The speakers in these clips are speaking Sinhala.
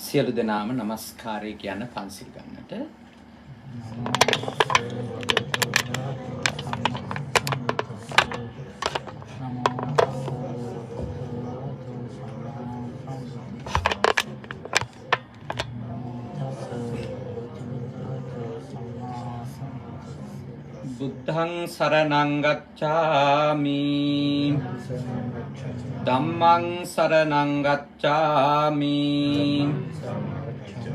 සියලු දෙනාම নমස්කාරය කියන පන්සිල් ගන්නට. බුද්ධං සරණං ගච්ඡාමි ධම්මං සරණං ගච්ඡාමි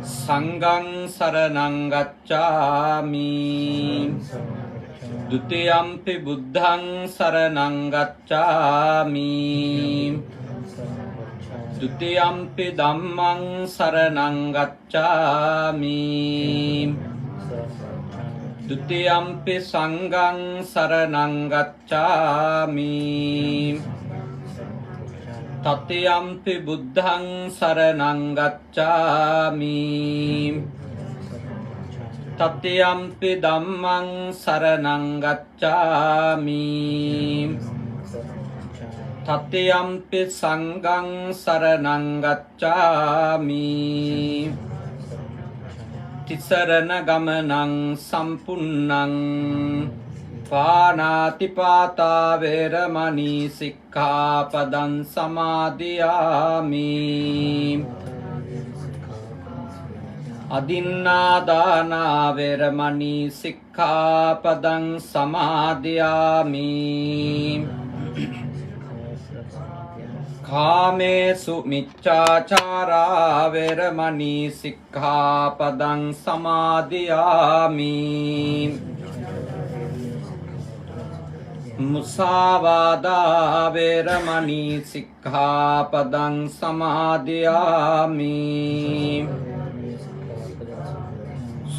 සංඝං සරණං ගච්ඡාමි ဒုတိယံ පි බුද්ධං සරණං ගච්ඡාමි ဒုတိယံ පි ධම්මං සරණං ගච්ඡාමි ဒုတိယံ පි සංඝං සරණං ගච්ඡාමි တတိယံ පි බුද්ධං සරණං ගච්ඡාමි တတိယံ පි ධම්මං සරණං ගච්ඡාමි တတိယံ පි සංඝං සරණං ගච්ඡාමි තිසරණ ගමනං සම්පුන්නං පාණාතිපාතා වේරමණී සික්ඛාපදං සමාදියාමි අදින්නාදානා වේරමණී සික්ඛාපදං සමාදියාමි කාමේසු මිච්ඡාචාරා වේරමණී සික්ඛාපදං සමාදියාමි මුසාවාදා වේරමණී සික්ඛාපදං සමාදියාමි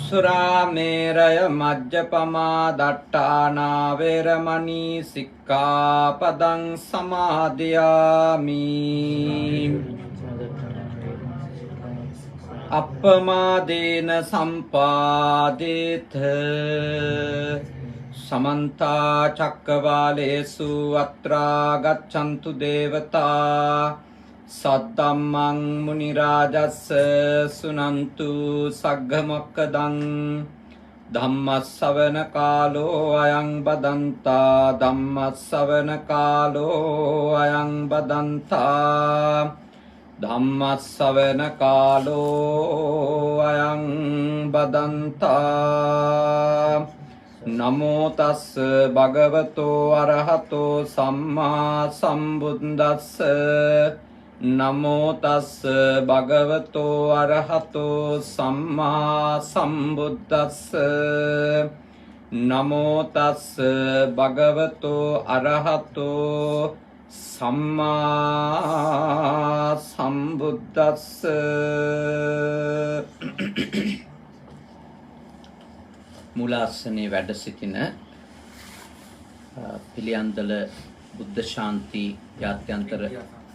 සුරාමේරය මජ්ජපමා දට්ඨානා වේරමණී සික්ඛාපදං සමාදියාමි අප්පමාදේන සම්පාදේත සමන්තා චක්කවාලේසු අත්‍රා ගච්ඡන්තු දේවතා සද්දම්මං මුනි රාජස්ස සුනන්තු සග්ග මොක්ඛදං ධම්මස්සවන කාලෝ අයං බදන්තා ධම්මස්සවන කාලෝ අයං බදන්තා ධම්මස්සවන කාලෝ අයං බදන්තා නමෝ තස්ස භගවතෝ අරහතෝ සම්මා සම්බුද්දස්ස නමෝ තස්ස භගවතෝ අරහතෝ සම්මා සම්බුද්දස්ස නමෝ තස්ස භගවතෝ අරහතෝ සම්මා සම්බුද්දස්ස මුලාසනේ වැඩ සිටින පිළියන්දල බුද්ධ ශාන්ති ජාත්‍යන්තර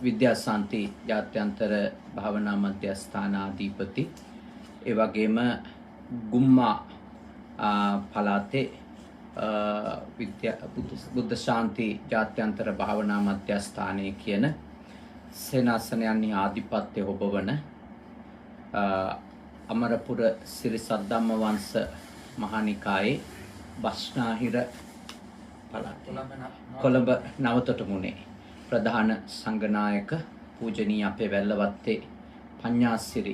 විද්‍යාශාන්ති ජාත්‍යන්තර භාවනා මධ්‍යස්ථානාධිපති ඒ වගේම ගුම්මා පළාතේ බුද්ධ ශාන්ති ජාත්‍යන්තර භාවනා මධ්‍යස්ථානයේ කියන සේනාසනයන්හි ආධිපත්‍ය ඔබවන අමරපුර සිරි සද්ධම්ම වංශ මහානිකායේ බස්නාහිර පළාතේ කොළඹ නවතොටුමුණේ ප්‍රධාන සංඝනායක පූජනීය අපේ වැල්ලවත්තේ පඤ්ඤාසිරි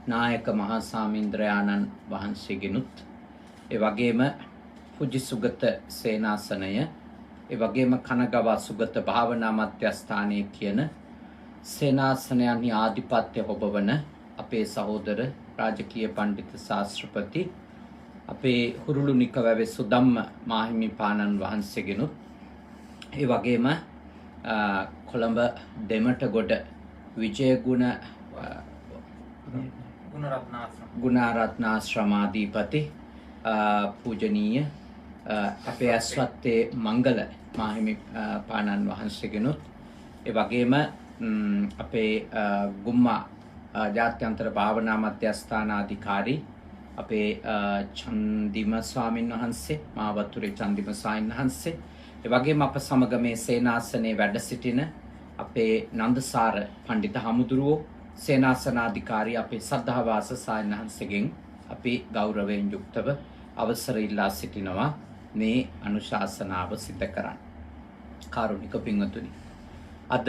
නායක මහා සාමීන්ද්‍රයාණන් වහන්සේගෙනුත් ඒ වගේම පුජි සුගත සේනාසනය ඒ වගේම කනගව සුගත භාවනා මධ්‍යස්ථානයේ කියන සේනාසනයන්හි ආධිපත්‍ය ඔබවන අපේ සහෝදර රාජකීය පඬිතු ශාස්ත්‍රපති අපේ හුරුළුනික වැවේ සුදම්ම මාහිමිපාණන් වහන්සේගෙනුත් ඒ වගේම කොළඹ දෙමටගොඩ විජයගුණ ගුණරත්නාශ්‍රමාධිපති පූජනීය අපේ ඇස්වත්තේ මංගල මාහිමිපාණන් වහන්සේගෙනුත් ඒ වගේම අපේ ගුම්මා ජාත්‍යන්තර භාවනා මධ්‍යස්ථානාධිකාරී අපේ චන්දිම ස්වාමීන් වහන්සේ මාවතුරේ චන්දිම ස්වාමීන් වහන්සේ ඒ වගේම අප සමග මේ සේනාසනේ වැඩ සිටින අපේ නන්දසාර පඬිත හමුදුරුවෝ සේනාසනාධිකාරී අපේ සද්ධාවාස සායනහන්සේගෙන් අපි ගෞරවයෙන් යුක්තව අවසර ඉල්ලා සිටිනවා මේ අනුශාසනාව සිදු කරන්න. කාරුණික පින්වතුනි, අද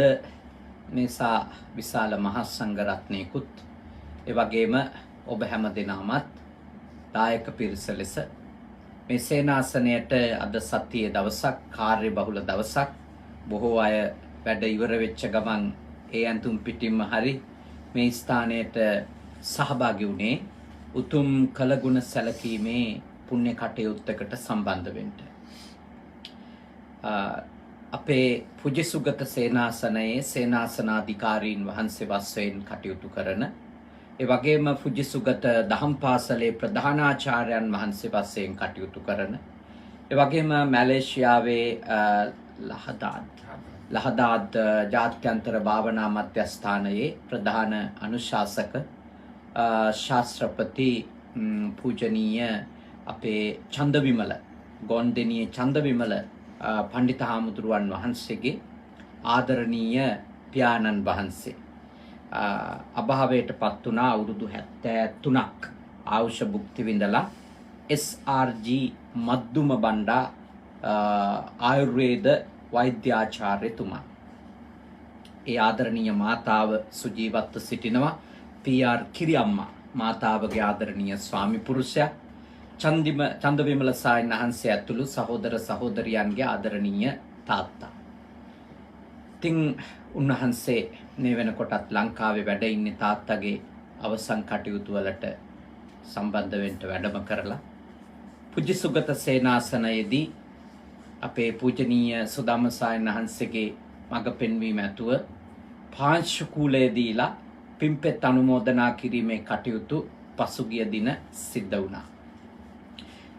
නිසා විශාල මහා සංඝ රත්නයකුත් ඒ වගේම ඔබ හැම දෙනාමත් දායක පිරිස ලෙස මේ සේනාසනයට අද සතියේ දවසක් කාර්ය බහුල දවසක් බොහෝ අය වැඩ ඉවර වෙච්ච ගමන් ඒ අන්තුම් පිටින්ම හරි මේ ස්ථානයට සහභාගී වුණේ උතුම් කළගුණ සැලකීමේ පුණ්‍ය කටයුත්තකට සම්බන්ධ වෙන්න. අපේ පුජිසුගත සේනාසනයේ සේනාසනාධිකාරීන් වහන්සේ වශයෙන් කටයුතු කරන ඒ වගේම පුජිසුගත දහම් පාසලේ ප්‍රධානාචාර්යයන් වහන්සේ වශයෙන් කටයුතු කරන ඒ වගේම මැලේසියාවේ ලහදාත් ජාත්‍යන්තර භාවනා මධ්‍යස්ථානයේ ප්‍රධාන අනුශාසක ශාස්ත්‍රපති පූජනීය අපේ චන්දවිමල ගොන්දෙනියේ චන්දවිමල පණ්ඩිත හාමුදුරුවන් වහන්සේගේ ආදරණීය පියාණන් වහන්සේ අභාවයට පත් වුණා අවුරුදු 73ක් ආයුෂ භුක්ති විඳලා SRG මද්දුම බණ්ඩා ආයුර්වේද වෛද්‍යාචාර්යතුමා. ඒ ආදරණීය මාතාව සුජීවත්ව සිටිනවා. PR කිරියම්මා මාතාවගේ ආදරණීය ස්වාමි පුරුෂයා චන්දවිමල සායනහන්සේ ඇතුළු සහෝදර සහෝදරියන්ගේ ආදරණීය තාත්තා. ඉතින් උන්වහන්සේ මේ වෙනකොටත් ලංකාවේ වැඩ ඉන්නේ තාත්තගේ අවසන් කටයුතු වලට සම්බන්ධ වෙන්න වැඩම කරලා පුජිසුගත සේනාසනයේදී අපේ පූජනීය සුදම්ම සායනහන්සේගේ මඟ පෙන්වීම ඇතුව පාංශු කූලය දීලා පිම්පෙත් අනුමෝදනා කිරීමේ කටයුතු පසුගිය දින සිද්ධ වුණා.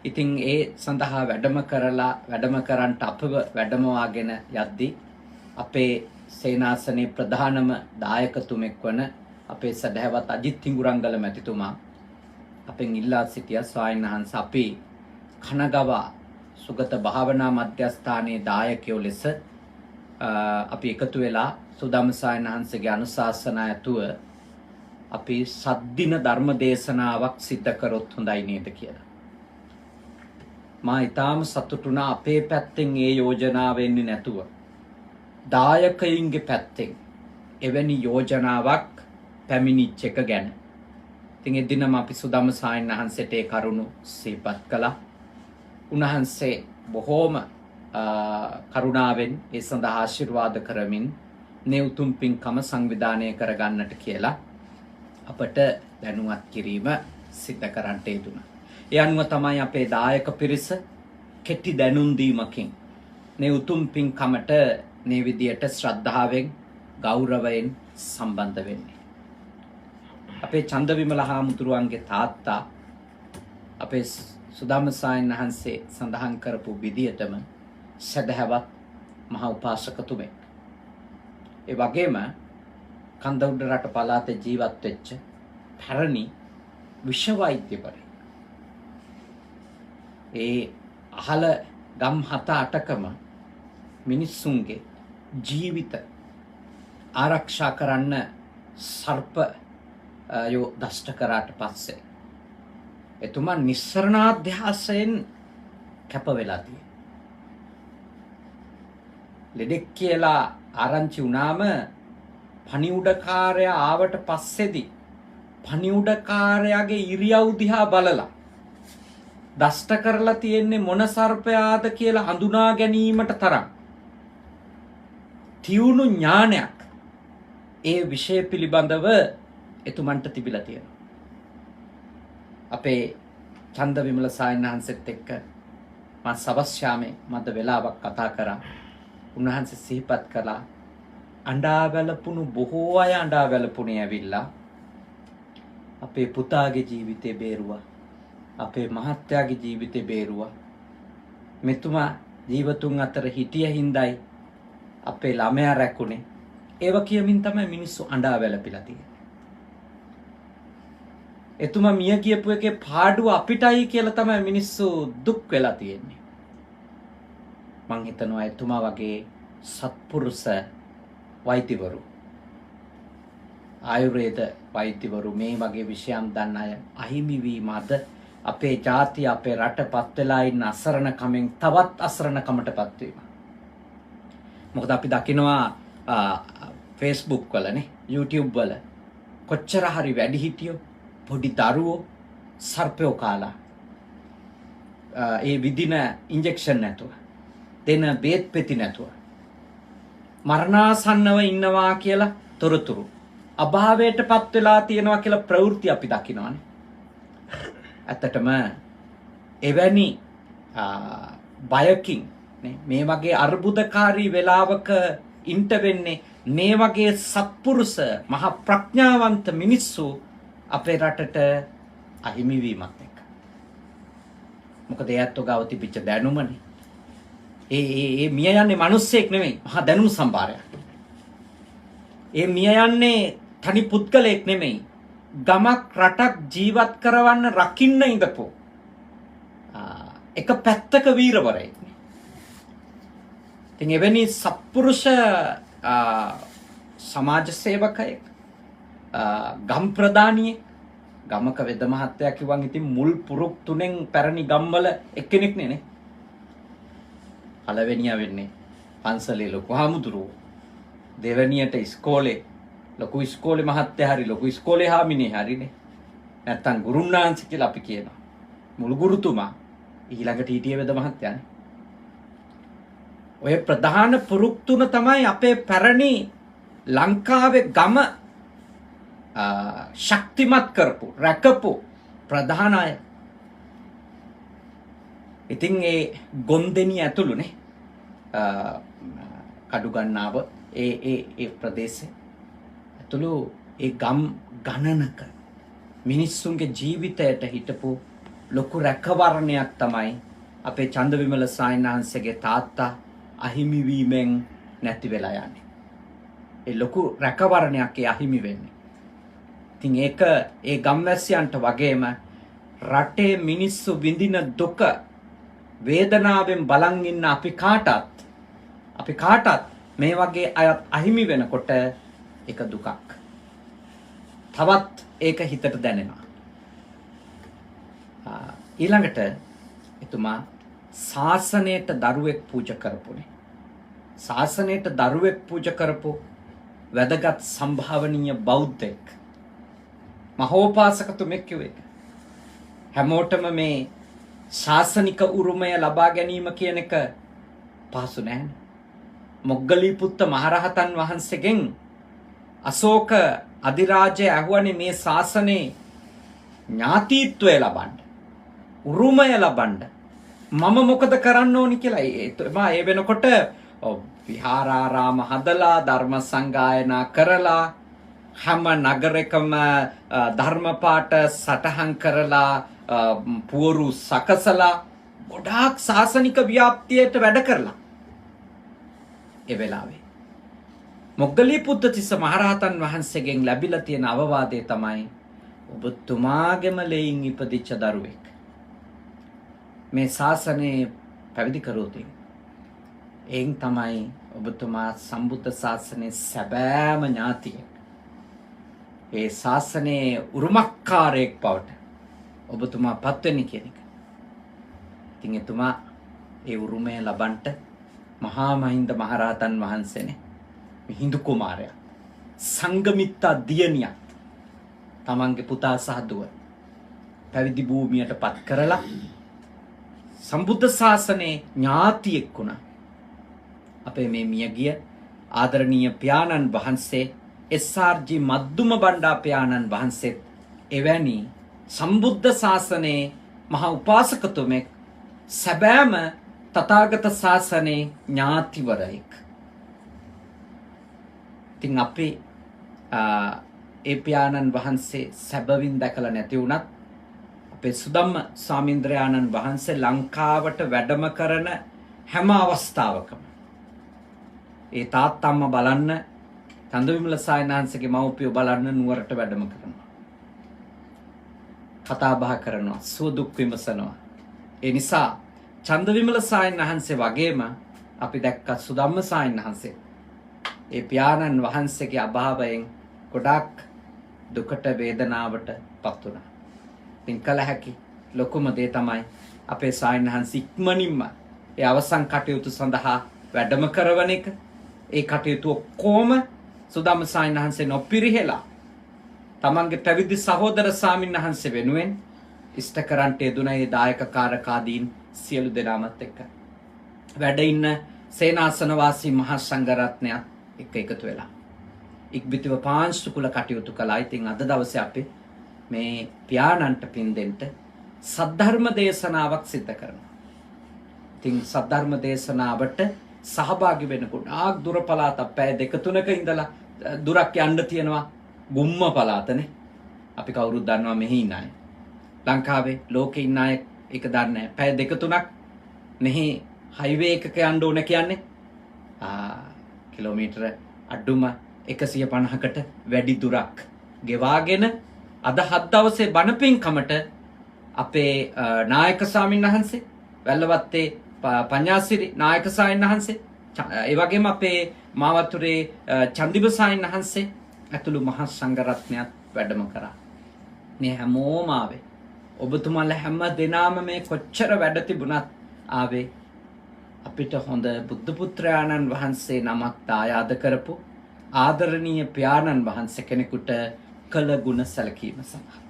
ඉතින් ඒ සඳහා වැඩම කරන්නට අපව වැඩමවාගෙන යද්දී අපේ සේනාසනයේ ප්‍රධානම දායකතුමෙක් වන අපේ සදහැවත් අජිත් හිඟුරංගල මැතිතුමා අපෙන් ඉල්ලා සිටියා ස්වාමීන් අපි කනගව සුගත භාවනා මධ්‍යස්ථානයේ දායකයෝ ලෙස අපි එකතු වෙලා සුදම්ම සායනහන්සේගේ අනුශාසනා ඇතුව අපි සද්දින ධර්ම දේශනාවක් සිද්ධ කරොත් හොඳයි නේද කියලා. මා ඊටාම සතුටුනා අපේ පැත්තෙන් ඒ යෝජනාව වෙන්නේ නැතුව දායකයින්ගේ පැත්තෙන් එවැනි යෝජනාවක් පැමිණිච්ච එක ගැන. ඉතින් එදිනම අපි සුදම්ම සායනහන්සේට ඒ කරුණු සිහිපත් කළා. උන්වහන්සේ බොහෝම කරුණාවෙන් ඒ සඳහා ආශිර්වාද කරමින් මේ උතුම් පින්කම සංවිධානය කරගන්නට කියලා අපට දැනුවත් කිරීම සිද්ධ කරන්නට යෙදුණා. ඒ අනුව තමයි අපේ දායක පිරිස කෙටි දැනුම් දීමකින් මේ උතුම් පින්කමට මේ විදියට ශ්‍රද්ධාවෙන් ගෞරවයෙන් සම්බන්ධ වෙන්නේ. අපේ චන්දවිමල හාමුදුරුවන්ගේ තාත්තා අපේ සුදම්ම සායනහන්සේ සඳහන් කරපු විදියටම සදහැවත් මහ උපාසකතුමෙක්. ඒ වගේම කන්දඋඩ රට පළාතේ ජීවත් වෙච්ච පැරණි විෂ වෛද්‍යවරයෙක්. ඒ අහල ගම් 7-8කම මිනිස්සුන්ගේ ජීවිත ආරක්ෂා කරන්න සර්ප යෝ දෂ්ට කරාට පස්සේ එතුමා නිස්සරණාධ්‍යාසයෙන් කැප වෙලා තියෙනවා. ලෙඩෙක් කියලා ආරංචි වුණාම පණිවුඩකාරයා ආවට පස්සේදී පණිවුඩකාරයාගේ ඉරියව් දිහා බලලා දෂ්ට කරලා තියෙන්නේ මොන සර්පයාද කියලා හඳුනා ගැනීමට තරම් තියුණු ඥානයක් ඒ විෂය පිළිබඳව එතුමන්ට තිබිලා තියෙනවා. අපේ චන්දවිමල සායනහන්සේත් එක්ක මම සවස් යාමේ මද වෙලාවක් කතා කරා. උන්වහන්සේ සිහිපත් කළා අඬා වැළපුණු බොහෝ අය අඬා වැළපුණේ ඇවිල්ලා අපේ පුතාගේ ජීවිතේ බේරුවා. අපේ මහත්තයාගේ ජීවිතේ බේරුවා. මෙතුමා ජීවතුන් අතර හිටිය හිඳයි අපේ ළමයා රැකුනේ. ඒව කියමින් තමයි මිනිස්සු අඬා වැළපිලා තියෙන්නේ. එතුමා මිය ගියපු එකේ පාඩුව අපිටයි කියලා තමයි මිනිස්සු දුක් වෙලා තියෙන්නේ. මං හිතනවා එතුමා වගේ සත්පුරුෂ වෛද්‍යවරු ආයුර්වේද වෛද්‍යවරු මේ වගේ විෂයන් දන්න අය අහිමි වීම අද අපේ ජාතිය අපේ රටපත් වෙලා ඉන්න අසරණකමෙන් තවත් අසරණකමටපත් වීම. මොකද අපි දකිනවා Facebook වලනේ YouTube වල කොච්චර හරි වැඩිහිටියෝ පොඩි දරුවෝ සර්පයෝ කාලා ඒ විදින ඉන්ජෙක්ෂන් නැතුව දෙන බේත් පෙති නැතුව මරණාසන්නව ඉන්නවා කියලා තොරතුරු අභාවයටපත් වෙලා තියෙනවා කියලා ප්‍රවෘත්ති අපි දකිනවානේ. ඇත්තටම එවැනි බයකින් මේ වගේ අර්බුදකාරී වෙලාවක ඉන්ට වෙන්නේ මේ වගේ සත්පුරුෂ මහ ප්‍රඥාවන්ත මිනිස්සු අපේ රටට අහිමි වීමත් එක්ක. මොකද එයත් ගාව තිබිච්ච දැනුමනේ. ඒ මිය යන්නේ මිනිස්සෙක් නෙමෙයි මහා දැනුම් සම්භාරයක්. ඒ මිය යන්නේ තනි පුද්ගලයෙක් නෙමෙයි ගමක් රටක් ජීවත් කරවන්න රකින්න ඉඳපු එක පැත්තක වීරවරයෙක්. ඉතින් එවැනි සත්පුරුෂ සමාජ සේවකයෙක් ගම් ප්‍රධානියෙක් ගමක වෙද මහත්තයා කිව්වන් ඉතින් මුල් පුරුක් තුනෙන් පැරණි ගම්වල එක්කෙනෙක් නේ. පළවෙනියා වෙන්නේ පන්සලේ ලොකු හාමුදුරුවෝ. දෙවැනියට ඉස්කෝලේ ලොකු ඉස්කෝලේ මහත්තයා හරි ලොකු ඉස්කෝලේ හාමිනේ හරිනේ. නැත්තම් ගුරුන්නාන්සේ කියලා අපි කියනවා. මුළු ගුරුතුමා ඊළඟට හිටියේ වෙද මහත්තයානේ. ඔය ප්‍රධාන පුරුක් තුන තමයි අපේ පැරණි ලංකාවේ ගම ශක්තිමත් කරපු රැකපු ප්‍රධාන අය. ඉතින් ඒ ගොන්දෙනි ඇතුළුනේ කඩුගන්නාව ඒ ප්‍රදේශේ ඇතුළු ඒ ගම් ගණනක මිනිස්සුන්ගේ ජීවිතයට හිටපු ලොකු රැකවරණයක් තමයි අපේ චන්දවිමල සායනහන්සේගේ තාත්තා අහිමි වීමෙන් නැති වෙලා යන්නේ. ඒ ලොකු රැකවරණයක් ඒ අහිමි වෙන්නේ. ඉතින් ඒක ඒ ගම්වැසියන්ට වගේම රටේ මිනිස්සු විඳින දුක වේදනාවෙන් බලන් ඉන්න අපි කාටත් මේ වගේ අයත් අහිමි වෙනකොට ඒක දුකක්. තවත් ඒක හිතට දැනෙනවා. ඊළඟට එතුමා ශාසනයට දරුවෙක් පූජා කරපුනේ. ශාසනයට දරුවෙක් පූජා කරපු වැදගත් සම්භාවනීය බෞද්ධෙක්. මහෝපාසකතුමෙක් කිව්වේ. හැමෝටම මේ ශාසනික උරුමය ලබා ගැනීම කියන එක පහසු නැහැ. මොග්ගලීපුත්ත මහරහතන් වහන්සේගෙන් අශෝක අධිරාජය ඇහුවනේ මේ ශාසනේ ඥාතිත්වය ලබන්න, උරුමය ලබන්න මම මොකද කරන්න ඕනි කියලා. ඒ වෙනකොට විහාරාරාම හදලා ධර්ම සංගායනා කරලා හැම නගරකම ධර්ම පාඨ සටහන් කරලා පුවරු සකසලා ගොඩාක් ශාසනික ව්‍යාප්තියට වැඩ කරලා ඒ වෙලාවේ මොග්ගලීපුත්ත මහරහතන් වහන්සේගෙන් ලැබිලා තියෙන අවවාදය තමයි ඔබතුමාගේම ලෙයින් ඉපදිච්ච දරුවෙක් මේ ශාසනය පැවිදි කරොත් එයින් තමයි ඔබතුමා සම්බුද්ධ ශාසනයේ සැබෑම ඥාතියෙක්. ඒ ශාසනයේ උරුමකාරයෙක් බවට ඔබතුමා පත් වෙන්නේ කියන එක. ඉතින් එතුමා ඒ උරුමය ලබන්නට මහා මහින්ද මහරහතන් වහන්සේනේ හින්දු කුමාරයා සංගමිත්තා දියණියක් තමන්ගේ පුතා සහ දුව පැවිදි භූමියට පත් කරලා සම්බුද්ධ ශාසනයේ ඥාතියෙක් වුණා. අපේ මේ මියගිය ආදරණීය පියාණන් වහන්සේ එස්.ආර්.ජී. මද්දුම බණ්ඩා පියාණන් වහන්සේත් එවැනි සම්බුද්ධ ශාසනයේ මහා උපාසකතුමෙක් සැබෑම තථාගත ශාසනයේ ඥාතිවරයෙක්. ඉතින් අපි ඒ පියාණන් වහන්සේ සැබවින් දැකලා නැති වුණත් අපේ සුදම්ම ස්වාමීන්ද්‍රයාණන් වහන්සේ ලංකාවට වැඩම කරන හැම අවස්ථාවකම ඒ තාත්තම්ම බලන්න චන්දවිමල සායනහන්සේගේ මව්පියෝ බලන්න නුවරට වැඩම කරනවා. කතා බහ කරනවා, සුව දුක් විමසනවා. ඒ නිසා චන්දවිමල සායනහන්සේ වගේම අපි දැක්ක සුදම්ම සායනහන්සේ ඒ පියාණන් වහන්සේගේ අභාවයෙන් ගොඩාක් දුකට වේදනාවට පත් වුණා. ඉතින් කල හැකි ලොකුම දේ තමයි අපේ සායනහන්ස ඉක්මනින්ම ඒ අවසන් කටයුතු සඳහා වැඩම කරවන එක. ඒ කටයුතු ඔක්කොම සුදාම සායනහන්සේ නොපිරිහෙලා තමන්ගේ පැවිදි සහෝදර ස්වාමින්වහන්සේ වෙනුවෙන් ඉෂ්ට කරන්ට යෙදුන ඒ දායකකාරකාදීන් සියලු දෙනාමත් එක්ක වැඩ ඉන්න සේනාසනවාසී මහා සංඝරත්නයත් එක්ක එකතු වෙලා ඉක්බිතිව පාංශුකුල කටයුතු කළා. ඉතින් අද දවසේ අපි මේ පියාණන්ට පින් දෙන්න සද්ධර්ම දේශනාවක් සිද්ධ කරනවා. ඉතින් සද්ධර්ම දේශනාවට සහභාගී වෙන ගොඩාක් දුර පළාතක් පැය 2-3ක ඉඳලා දුරක් යන්න තියෙනවා. ගුම්ම පළාතනේ. අපි කවුරුත් දන්නවා මෙහි ඉන්න අය. ලංකාවේ ලෝකේ ඉන්න අය ඒක දන්නේ නැහැ. පැය 2-3ක් මෙහි හයිවේ එකක යන්න ඕන කියන්නේ කිලෝමීටර අඩුම 150කට වැඩි දුරක් ගෙවාගෙන අද 7 දවසේ බණ පින්කමට අපේ නායක ස්වාමීන් වහන්සේ වැල්ලවත්තේ පඤ්ඤාසිරි නායක ස්වාමීන් වහන්සේ ඒ වගේම අපේ මාවතුරේ චන්දිබ ස්වාමීන් වහන්සේ ඇතුළු මහා සංඝරත්නයත් වැඩම කරා. මේ හැමෝම ආවේ. ඔබතුමාලා හැම දිනම මේ කොච්චර වැඩ තිබුණත් ආවේ අපිට හොඳ බුද්ධ පුත්‍රයාණන් වහන්සේ නමක් දායාද කරපු ආදරණීය පියාණන් වහන්සේ කෙනෙකුට කළ ගුණ සැලකීම සඳහා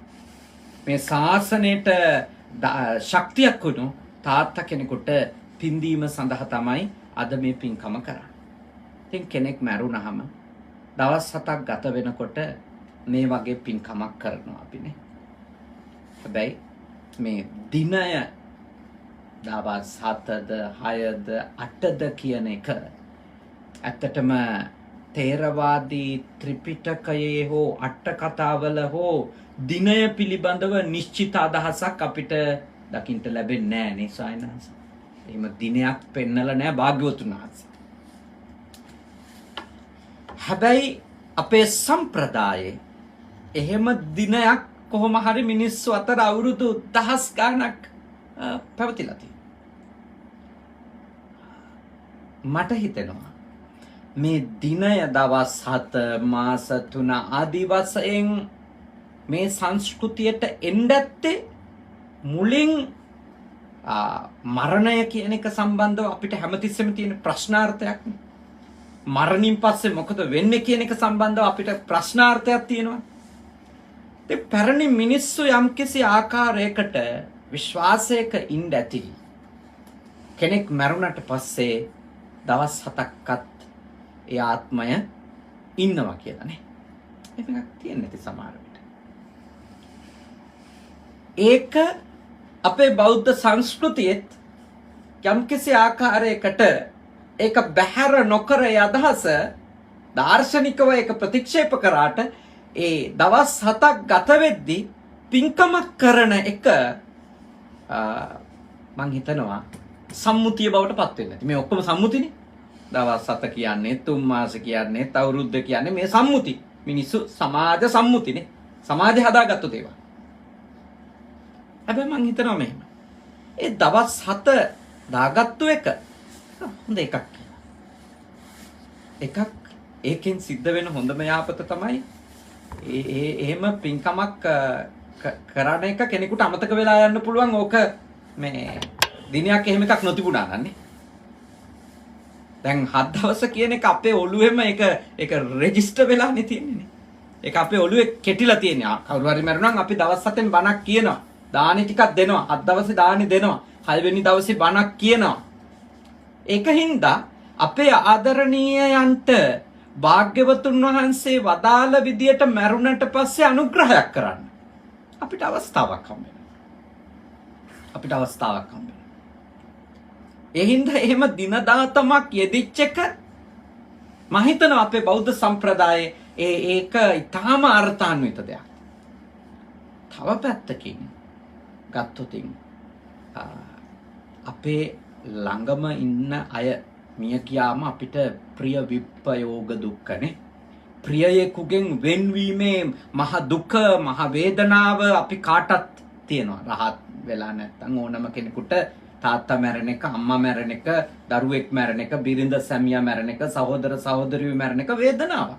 මේ ශාසනයට ශක්තියක් වුණු තාත්තා කෙනෙකුට පින්දීම සඳහා තමයි අද මේ පින්කම කරන්නේ. ඉතින් කෙනෙක් මැරුණාම දවස් 7ක් ගත වෙනකොට මේ වගේ පින්කමක් කරනවා අපිනේ. හැබැයි මේ දිනය දවස් 7ද 6ද 8ද කියන එක ඇත්තටම තේරවාදී ත්‍රිපිටකයේ හෝ අට කතාවල හෝ දිනය පිළිබඳව නිශ්චිත අදහසක් අපිට දකින්න ලැබෙන්නේ නැහැ නේ සායනහස. එහෙම දිනයක් පෙන්නලා නැහැ භාග්‍යවතුන් වහන්සේ. හැබැයි අපේ සම්ප්‍රදායේ එහෙම දිනයක් කොහොම හරි මිනිස්සු අතර අවුරුදු 1000 ගණක් පැවතිලා තියෙනවා. මට හිතෙනවා මේ දිනය දවස් 7 මාස 3 ආදී වශයෙන් මේ සංස්කෘතියට එන්නත්තේ මුලින් මරණය කියන එක සම්බන්ධව අපිට හැමතිස්සෙම තියෙන ප්‍රශ්නාර්ථයක් නේ. මරණින් පස්සේ මොකද වෙන්නේ කියන එක සම්බන්ධව අපිට ප්‍රශ්නාර්ථයක් තියෙනවා. ඒ පැරණි මිනිස්සු යම්කිසි ආකාරයකට විශ්වාසයක ඉන්න ඇති. කෙනෙක් මරුණට පස්සේ දවස් 7ක්වත් ඒ ආත්මය ඉන්නවා කියලා නේ. මේක තියෙන්නේ නැති සමහර විට. ඒක අපේ බෞද්ධ සංස්කෘතියෙත් යම්කිසි ආකාරයකට ඒක බැහැර නොකර අදහස දාර්ශනිකව ඒක ප්‍රතික්ෂේප කරාට ඒ දවස් 7ක් ගත වෙද්දී පින්කමක් කරන එක මං හිතනවා සම්මුතිය බවට පත් වෙන්නේ නැති. මේ ඔක්කොම සම්මුතිනේ. දවස් 7 කියන්නේ 3 මාස කියන්නේ අවුරුද්ද කියන්නේ මේ සම්මුති. මිනිස්සු සමාජ සම්මුතිනේ. සමාජය හදාගත්තු දේවල්. හැබැයි මං හිතනවා මෙහෙම. ඒ දවස් 7 දාගත්තු එක හොඳ එකක් කියලා. එකක් ඒකෙන් සිද්ධ වෙන හොඳම යාපත තමයි එහෙම පින්කමක් කරන එක කෙනෙකුට අමතක වෙලා යන්න පුළුවන්. ඕක මේ දිනයක් එහෙම එකක් නොතිබුණා නන්නේ. දැන් 7 දවස කියන එක අපේ ඔළුවේම ඒක රෙජිස්ටර් වෙලානේ තියෙන්නේ. ඒක අපේ ඔළුවේ කෙටිලා තියෙනවා. කවුරු හරි මරුණාම අපි දවස් 7න් බණක් කියනවා. දානි ටිකක් දෙනවා. 7 දවසේ දානි දෙනවා. 6 වෙනි දවසේ බණක් කියනවා. ඒකින්ද අපේ ආදරණීයයන්ට භාග්‍යවතුන් වහන්සේ වදාළ විදියට මරුණට පස්සේ අනුග්‍රහයක් කරන්න අපිට අවස්ථාවක් හම්බ වෙනවා. ඒ හින්දා එහෙම දින දාතමක් යෙදිච්ච එක මම හිතනවා අපේ බෞද්ධ සම්ප්‍රදායේ ඒක ඊටාම අර්ථාන්විත දෙයක්. තව පැත්තකින් ගත්තොත් අපේ ළඟම ඉන්න අය මිය ගියාම අපිට ප්‍රිය විප්පයෝග දුක්ඛනේ. ප්‍රියයෙකුගෙන් වෙන්වීමේ මහ දුක මහ වේදනාව අපි කාටත් තියෙනවා. රහත් වෙලා නැත්තම් ඕනම කෙනෙකුට තාත්තා මැරෙන එක, අම්මා මැරෙන එක, දරුවෙක් මැරෙන එක, බිරිඳ සැමියා මැරෙන එක, සහෝදර සහෝදරියෝ මැරෙන එක වේදනාවක්.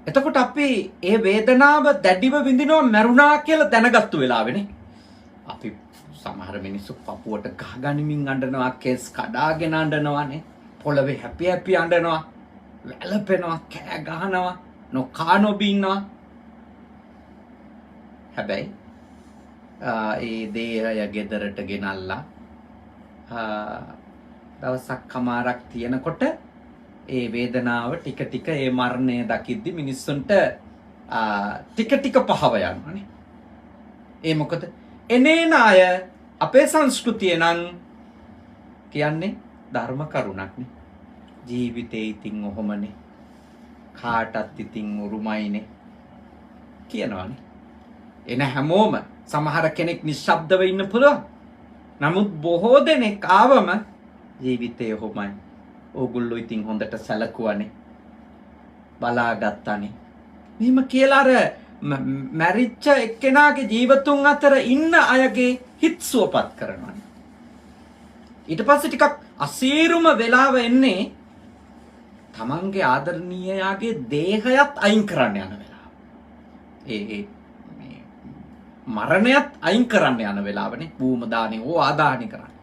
එතකොට අපි ඒ වේදනාව දැඩිව විඳිනවා මරුණා කියලා දැනගත්තු වෙලාවෙනේ. අපි සමහර මිනිස්සු පපුවට ගහගනිමින් අඬනවා, කෙස් කඩාගෙන අඬනවානේ. පොළවේ හැපි හැපි අඬනවා, වැළපෙනවා, කෑ ගහනවා, නොකා නොබී ඉන්නවා. හැබැයි ඒ දේහය ගෙදරට ගෙනල්ලා දවසක් කමාරක් තියෙනකොට ඒ වේදනාව ටික ටික ඒ මරණය දකිද්දි මිනිස්සුන්ට ටික ටික පහව යනවානේ. ඒ මොකද එනේන අය අපේ සංස්කෘතිය නම් කියන්නේ ධර්ම කරුණක්නේ. ජීවිතේ ඉතින් ඔහොමනේ, කාටත් ඉතින් උරුමයිනේ කියනවානේ. එන හැමෝම සමහර කෙනෙක් නිශ්ශබ්දව ඉන්න පුළුවන්. නමුත් බොහෝ දෙනෙක් ආවම ජීවිතේ ඔහොමයි. ඕගොල්ලෝ ඉතින් හොඳට සැලකුවානේ, බලාගත්තානේ. මෙහෙම කියලා අර මැරිච්ච එක්කෙනාගේ ජීවතුන් අතර ඉන්න අයගේ හිත සුවපත් කරනවා. ඊට පස්සේ ටිකක් අසීරුම වෙලාව එන්නේ තමන්ගේ ආදරණීයයාගේ දේහයත් අයින් කරන්න යන වෙලාව. ඒ මරණයත් අයින් කරන්න යන වෙලාවනේ. භූම දානේ ඕ ආදාහනය කරන්න.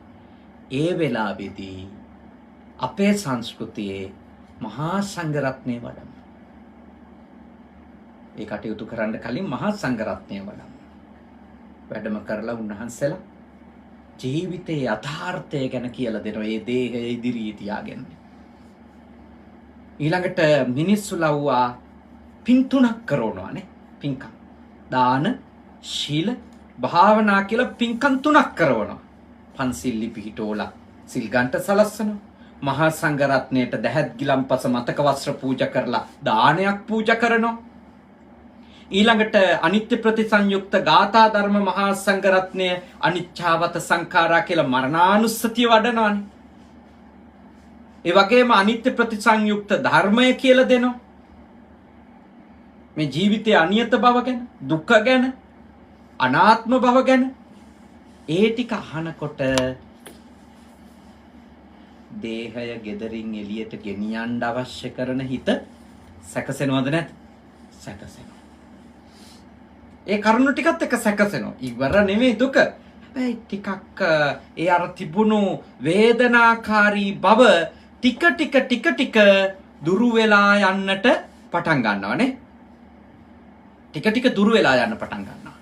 ඒ වෙලාවේදී අපේ සංස්කෘතියේ මහා සංඝරත්නය වඩම්. ඒ කටයුතු කරන්න කලින් මහා සංඝරත්නය වඩම්. වැඩම කරලා උන්වහන්සේලා ජීවිතයේ යථාර්ථය ගැන කියලා දෙනවා. ඒ දේහය ඉදිරියේ තියාගෙන. ඊළඟට මිනිස්සු ලව්වා පින් 3ක් කරනවානේ. පින්කම්. දාන, ශීල, භාවනා කියලා පින්කම් 3ක් කරනවා. පන්සිල් පිහිටෝලා සිල් ගන්ට සලස්සනවා. මහා සංඝරත්නයට දැහැත් ගිලම්පස මතක වස්ත්‍ර පූජා කරලා දානයක් පූජා කරනවා. ඊළඟට අනිත්‍ය ප්‍රතිසංයුක්ත ගාථා ධර්ම මහා සංඝරත්නය අනිච්ඡාවත සංඛාරා කියලා මරණානුස්සතිය වඩනවානේ. ඒ වගේම අනිත්‍ය ප්‍රතිසංයුක්ත ධර්මය කියලා දෙනවා. මේ ජීවිතයේ අනියත බව ගැන, දුක ගැන, අනාත්ම බව ගැන ඒ ටික අහනකොට දේහය ගෙදරින් එළියට ගෙනියන්න අවශ්‍ය කරන හිත සැකසෙනවද නැත්? සැකසෙනවා. ඒ කරුණු ටිකත් එක සැකසෙනවා. ඉවර නෙමෙයි දුක. හැබැයි ටිකක් ඒ අර තිබුණු වේදනාකාරී බව ටික දුරු වෙලා යන්නට පටන් ගන්නවානේ. ටික දුරු වෙලා යන්න පටන් ගන්නවා.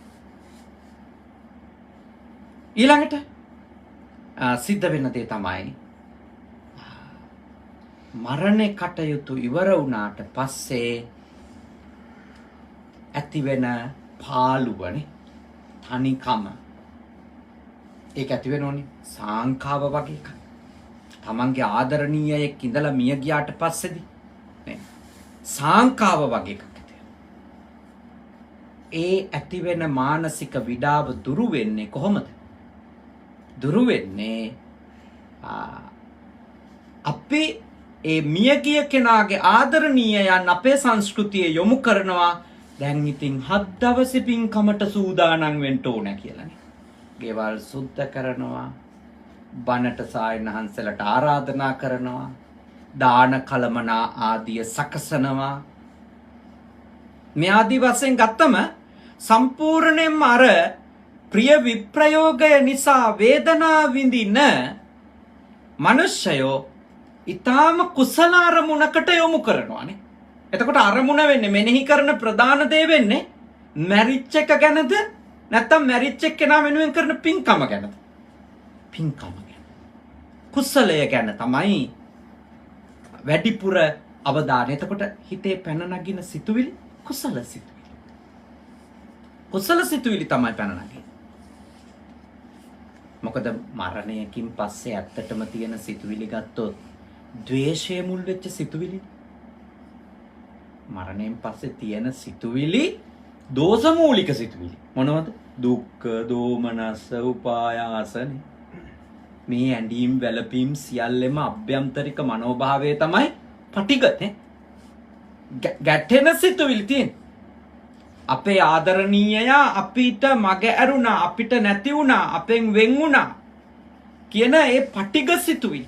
ඊළඟට සිද්ධ වෙන දේ තමයි මරණේ කටයුතු ඉවර වුණාට පස්සේ ඇති වෙන පාළුවනේ, තනිකම. ඒක ඇති වෙනෝනේ සාංකාව වගේ එකක්. තමන්ගේ ආදරණීයයෙක් ඉඳලා මිය ගියාට පස්සේදී නේ සාංකාව වගේ එකක් ඇති වෙනවා. ඒ ඇති වෙන මානසික විඩාව දුරු වෙන්නේ කොහොමද? දුරු වෙන්නේ අපි ඒ මියගිය කෙනාගේ ආදරණීයයන් අපේ සංස්කෘතියේ යොමු කරනවා. දැන් ඉතින් 7 දවසේ පින්කමට සූදානම් වෙන්න ඕන කියලානේ. ගෙවල් සුද්ධ කරනවා, බණට සායනහන්සලට ආරාධනා කරනවා, දාන කලමනා ආදිය සකසනවා. මේ ආදි වශයෙන් ගත්තම සම්පූර්ණයෙන්ම අර ප්‍රිය විප්‍රයෝගය නිසා වේදනාව විඳින මනුෂ්‍යයෝ ඊටාම කුසල අරමුණකට යොමු කරනවානේ. එතකොට අරමුණ වෙන්නේ, මෙනෙහි කරන ප්‍රධාන දේ වෙන්නේ මැරිච්ච එක ගැනද නැත්නම් මැරිච්ච කෙනා වෙනුවෙන් කරන පින්කම ගැනද? පින්කම ගැන. කුසලය ගැන තමයි වැඩිපුර අවධානය. එතකොට හිතේ පැන නගින සිතුවිලි කුසල සිතුවිලි. කුසල සිතුවිලි තමයි පැන නගින්නේ. මොකද මරණයකින් පස්සේ ඇත්තටම තියෙන සිතුවිලි ගත්තොත් ද්වේෂය මුල් වෙච්ච සිතුවිලි. මරණයෙන් පස්සේ තියෙන සිතුවිලි දෝෂ මූලික සිතුවිලි. මොනවද? දුක්ඛ, දෝමනස්ස, උපායාසනේ. මේ ඇඬීම් වැළපීම් සියල්ලම අභ්‍යන්තරික මනෝභාවය තමයි පටිගතේ. ගැටෙන සිතුවිලි තියෙන. අපේ ආදරණීයයා අපිට මග ඇරුණා, අපිට නැති වුණා, අපෙන් වෙන් වුණා කියන ඒ පටිග සිතුවිලි.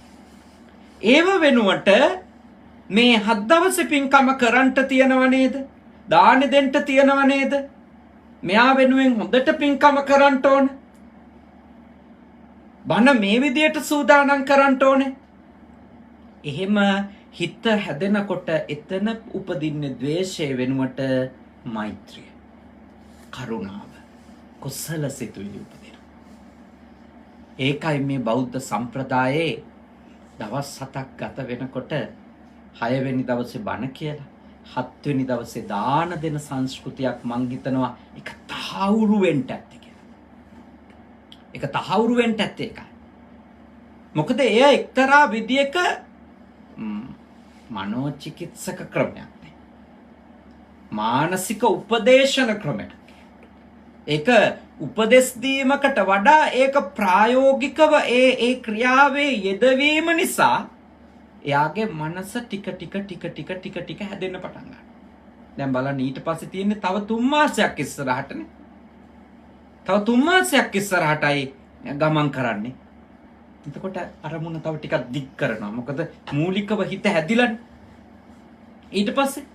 ඒව වෙනුවට මේ 7 දවසේ පින්කම කරන්ට තියනව නේද? දානෙ දෙන්න තියනව නේද? මෙයා වෙනුවෙන් හොඳට පින්කම කරන්න ඕන. බණ මේ විදියට සූදානම් කරන්න ඕනේ. එහෙම හිත හැදෙනකොට එතන උපදින්නේ ද්වේෂය වෙනුවට මෛත්‍රිය, කරුණාව, කුසල සිතුවිලි උපදින. ඒකයි මේ බෞද්ධ සම්ප්‍රදායේ දවස් 7ක් ගත වෙනකොට 6 වෙනි දවසේ බණ කියලා 7 වෙනි දවසේ දාන දෙන සංස්කෘතියක් මං හිතනවා ඒක තහවුරු වෙන්න ඇත්තේ කියලා. ඒක තහවුරු වෙන්න ඇත්තේ ඒකයි. මොකද එය එක්තරා විදියක මනෝචිකිත්සක ක්‍රමයක් නේ. මානසික උපදේශන ක්‍රමයක්. ඒක උපදෙස් දීමකට වඩා ඒක ප්‍රායෝගිකව ඒ ක්‍රියාවේ යෙදවීම නිසා එයාගේ මනස ටික ටික හැදෙන්න පටන් ගන්නවා. දැන් බලන්න ඊට පස්සේ තියෙන්නේ තව 3 මාසයක් ඉස්සරහටනේ. තව 3 මාසයක් ඉස්සරහටයි ගමන් කරන්නේ. එතකොට අරමුණ තව ටිකක් දික් කරනවා. මොකද මූලිකව හිත හැදිලානේ. ඊට පස්සේ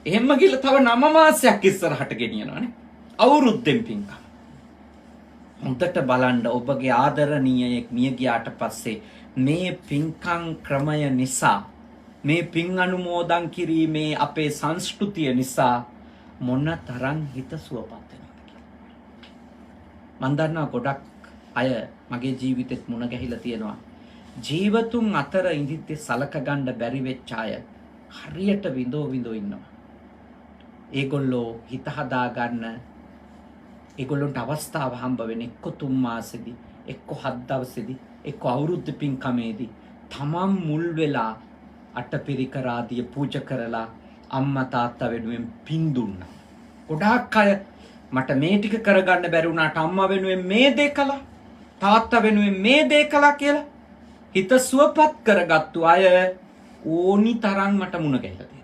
එහෙම ගිහලා තව 9 මාසයක් ඉස්සරහට ගෙනියනවානේ. අවුරුද්දෙන් පින්කම්. හොඳට බලන්න ඔබගේ ආදරණීයෙක් මිය ගියාට පස්සේ මේ පින්කම් ක්‍රමය නිසා මේ පින් අනුමෝදන් කිරීමේ අපේ සංස්කෘතිය නිසා මොන තරම් හිත සුවපත් වෙනවද කියලා. මම දන්නවා ගොඩක් අය මගේ ජීවිතෙත් මුණ ගැහිලා තියෙනවා. ජීවතුන් අතර ඉඳිද්දී සලක ගන්න බැරි වෙච්ච අය හරියට විඳෝ ඉන්නවා. ඒගොල්ලෝ හිත හදා ගන්න ඒගොල්ලොන්ට අවස්ථාව හම්බ වෙන්නේ එක්ක 3 මාසෙදී, එක්ක 7 දවසේදී, එක්ක අවුරුද්ද පින්කමේදී තමන් මුල් වෙලා අටපිරිකර ආදිය පූජා කරලා අම්මා තාත්තා වෙනුවෙන් පින් දුන්නා. ගොඩාක් අය මට මේ ටික කරගන්න බැරි වුණාට අම්මා වෙනුවෙන් මේ දේ කළා, තාත්තා වෙනුවෙන් මේ දේ කළා කියලා හිත සුවපත් කරගත්තු අය ඕනි තරම් මට මුණ ගැහිලා තියෙනවා.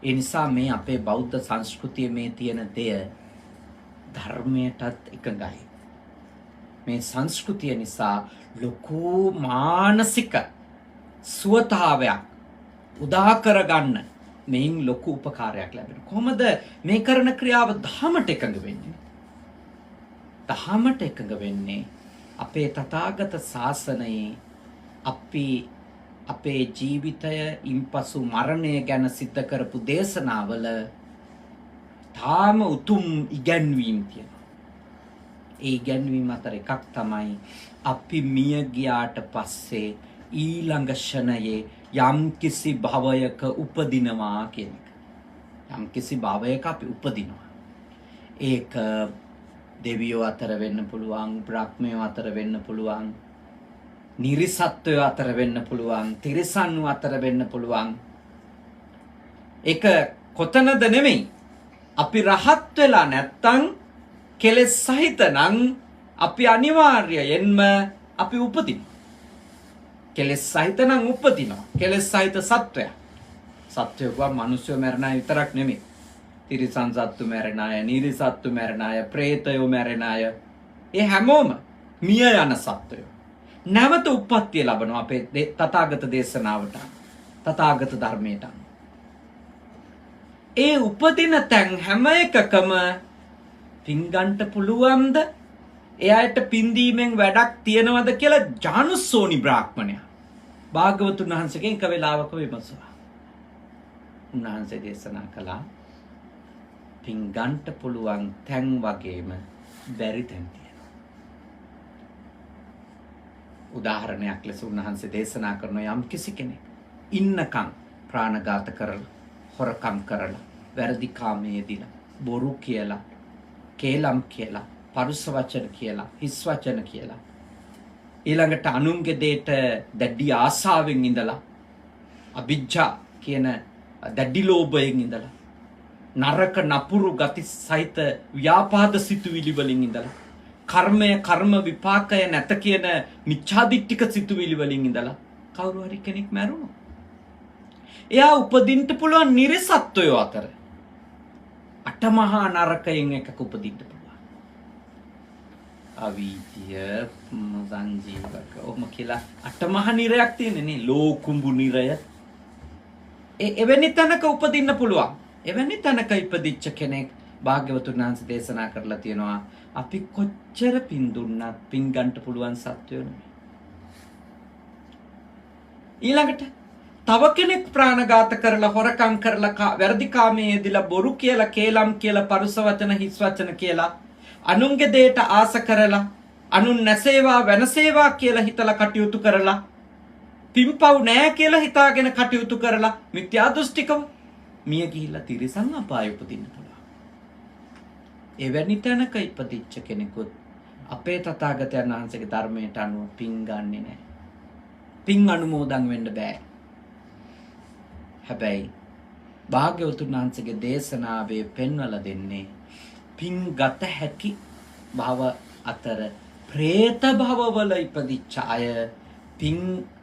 ඒ නිසා මේ අපේ බෞද්ධ සංස්කෘතියේ මේ තියෙන දෙය ධර්මයටත් එකඟයි. මේ සංස්කෘතිය නිසා ලොකු මානසික සුවතාවයක් උදා කරගන්න මේන් ලොකු උපකාරයක් ලැබෙනවා. කොහොමද මේ කරන ක්‍රියාව දහමට එකඟ වෙන්නේ? දහමට එකඟ වෙන්නේ අපේ තථාගත ශාසනයේ අපි අපේ ජීවිතය ඉන්පසු මරණය ගැන සිද්ධ කරපු දේශනාවල තාම උතුම් ඉගැන්වීම් තියෙනවා. ඒ ඉගැන්වීම් අතර එකක් තමයි අපි මිය ගියාට පස්සේ ඊළඟ ෂණයේ යම් කිසි භවයක උපදිනවා කියන එක. යම් කිසි භවයක අපි උපදිනවා. ඒක දෙවියෝ අතර වෙන්න පුළුවන්, බ්‍රහ්මයෝ අතර වෙන්න පුළුවන්, නිරිසත්වයෝ අතර වෙන්න පුළුවන්, තිරිසන්ව අතර වෙන්න පුළුවන්. ඒක කොතනද නෙමෙයි. අපි රහත් වෙලා නැත්තම් කෙලෙස් සහිත නම් අපි අනිවාර්යයෙන්ම අපි උපදිනවා. කෙලෙස් සහිත නම් උපදිනවා. කෙලෙස් සහිත සත්වය. සත්වයෝ මිනිස්සු මරණ අය විතරක් නෙමෙයි. තිරිසන් සත්තු මරණ අය, නිරිසත්තු මරණ අය, പ്രേතයෝ මරණ අය. ඒ හැමෝම මිය යන සත්වයෝ. නැවත උප්පත්තිය ලබනවා අපේ තථාගත දේශනාවට, තථාගත ධර්මයට. ඒ උපදින තැන් හැම එකකම පින්ගන්ට පුළුවන්ද? එයාට පින්දීමෙන් වැඩක් තියනවද කියලා ජානුස්සෝනි බ්‍රාහ්මණයා භාග්‍යවතුන් වහන්සේගෙන් එක වෙලාවක විමසුවා. උන්වහන්සේ දේශනා කළා පින්ගන්ට පුළුවන් තැන් වගේම බැරි තැන් තියෙනවා. උදාහරණයක් ලෙස උන්වහන්සේ දේශනා කරන යම් කිසි කෙනෙක් ඉන්නකම් ප්‍රාණඝාත කරලා, හොරකම් කරලා, වැරදි කාමයේ දිලා, බොරු කියලා, කේලම් කියලා, පරුස වචන කියලා, හිස් වචන කියලා, ඊළඟට අනුන්ගේ දෙයට දැඩි ආසාවෙන් ඉඳලා, අවිජ්ජා කියන දැඩි ලෝභයෙන් ඉඳලා, නරක නපුරු ගති සහිත ව්‍යාපාද සිතුවිලි වලින් ඉඳලා, කර්මය කර්ම විපාකය නැත කියන මිච්ඡාදිට්ඨික සිතුවිලි වලින් ඉඳලා කවුරු හරි කෙනෙක් මැරුණා. එයා උපදින්න පුළුවන් නිර්සත්වයෝ අතර. අටමහා නරකයෙන් එකක උපදින්න පුළුවන්. අවීතිය, සංජීවක, ඔම කියලා අටමහා නිරයක් තියෙන්නේ නේ. ලෝකුඹු නිරය, එවැනි තැනක උපදින්න පුළුවන්. එවැනි තැනක ඉපදිච්ච කෙනෙක් භාග්‍යවතුන් වහන්සේ දේශනා කරලා තියෙනවා අපි කොච්චර පින් දුන්නත් පින් ගන්න පුළුවන් සත්වයෝ නෙමෙයි. ඊළඟට තව කෙනෙක් ප්‍රාණඝාත කරලා හොරකම් කරලා වැරදි කාමයේ යෙදিলা බොරු කියලා කේලම් කියලා පරුස වචන හිස් වචන කියලා අනුන්ගේ දෙයට ආස කරලා අනුන් නැසේවා වෙනසේවා කියලා හිතලා කටයුතු කරලා පින්පව් නෑ කියලා හිතාගෙන කටයුතු කරලා මිත්‍යා දෘෂ්ටිකව මිය ගිහිල්ලා තිරිසන් අපාය උපදින්න පුළුවන්. එවැනි තැනක ඉපදිච්ච කෙනෙකුත් අපේ තථාගතයන් වහන්සේගේ ධර්මයට අනුව පින් ගන්නෙ නෑ. පින් අනුමෝදන් වෙන්න බෑ. හැබැයි භාග්‍යවතුන් වහන්සේගේ දේශනාවේ පෙන්වලා දෙන්නේ පින් ගත හැකි භව අතර പ്രേත භවවල ඉපදිච්ච අය පින්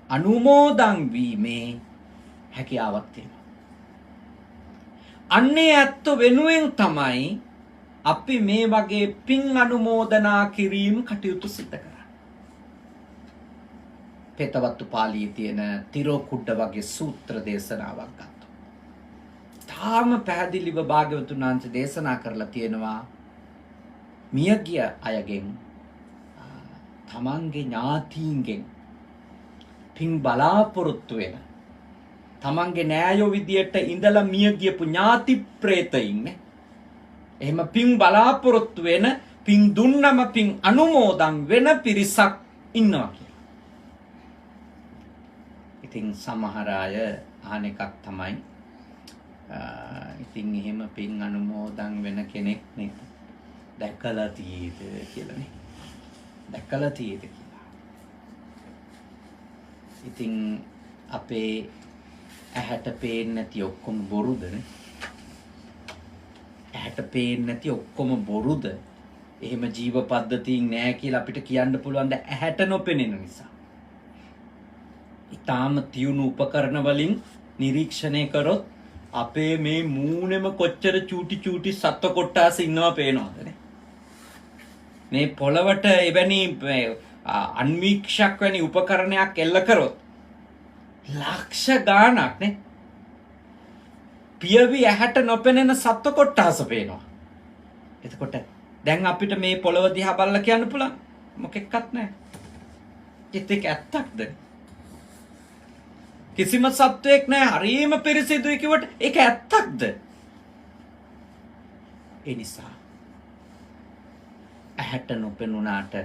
අනුමෝදන් වීමේ හැකියාවක් තියෙනවා. අන්නේ ඇත්ත වෙනුවෙන් තමයි අපි මේ වගේ පින් අනුමෝදනා කිරීම කටයුතු සිදු කරන්නේ. පෙතවත්තු පාළියේ තියෙන තිරෝකුඩ්ඩ වගේ සූත්‍ර දේශනාවක් ගත්තා. තාම පැහැදිලිව භාග්‍යවතුන් වහන්සේ දේශනා කරලා තියෙනවා මියගිය අයගෙන් තමන්ගේ ඥාතීන්ගෙන් පින් බලාපොරොත්තු වෙන තමන්ගේ නෑයෝ විදියට ඉඳලා මිය ගියපු ඥාති ප්‍රේතයින් නේ එහෙම පින් බලාපොරොත්තු වෙන පින් දුන්නම පින් අනුමෝදන් වෙන පිරිසක් ඉන්නවා කියලා. ඉතින් සමහර අය අහන එකක් තමයි ඉතින් එහෙම පින් අනුමෝදන් වෙන කෙනෙක් නේ දැකලා තියෙද කියලා නේ. දැකලා තියෙද කියලා. ඉතින් අපේ ඇහැට පේන්නේ නැති ඔක්කොම බොරුදනේ. ඇහැට පේන්නේ නැති ඔක්කොම බොරුද? එහෙම ජීව පද්ධතියින් නෑ කියලා අපිට කියන්න පුළුවන් ද ඇහැට නොපෙනෙන නිසා. ඊටාම තියුණු උපකරණ වලින් නිරීක්ෂණය කරොත් අපේ මේ මූණෙම කොච්චර චූටි සත්ව කොට්ටාස ඉන්නවා පේනවද මේ පොළවට එවැනි අන්වීක්ෂක් වැනි උපකරණයක් එල්ල කරොත් ලක්ෂ ගාණක් නේ පියවි ඇහැට නොපෙනෙන සත්ව කොට්ටාස පේනවා. එතකොට දැන් අපිට මේ පොළව දිහා බලලා කියන්න පුළුවන් මොකෙක්වත් නැහැ. ඒක ඇත්තක්ද? කිසිම සත්වයක් නැහැ. හරිම පිරිසිදුයි කිව්වට ඒක ඇත්තක්ද? ඒ නිසා ඇහැට නොපෙනුනාට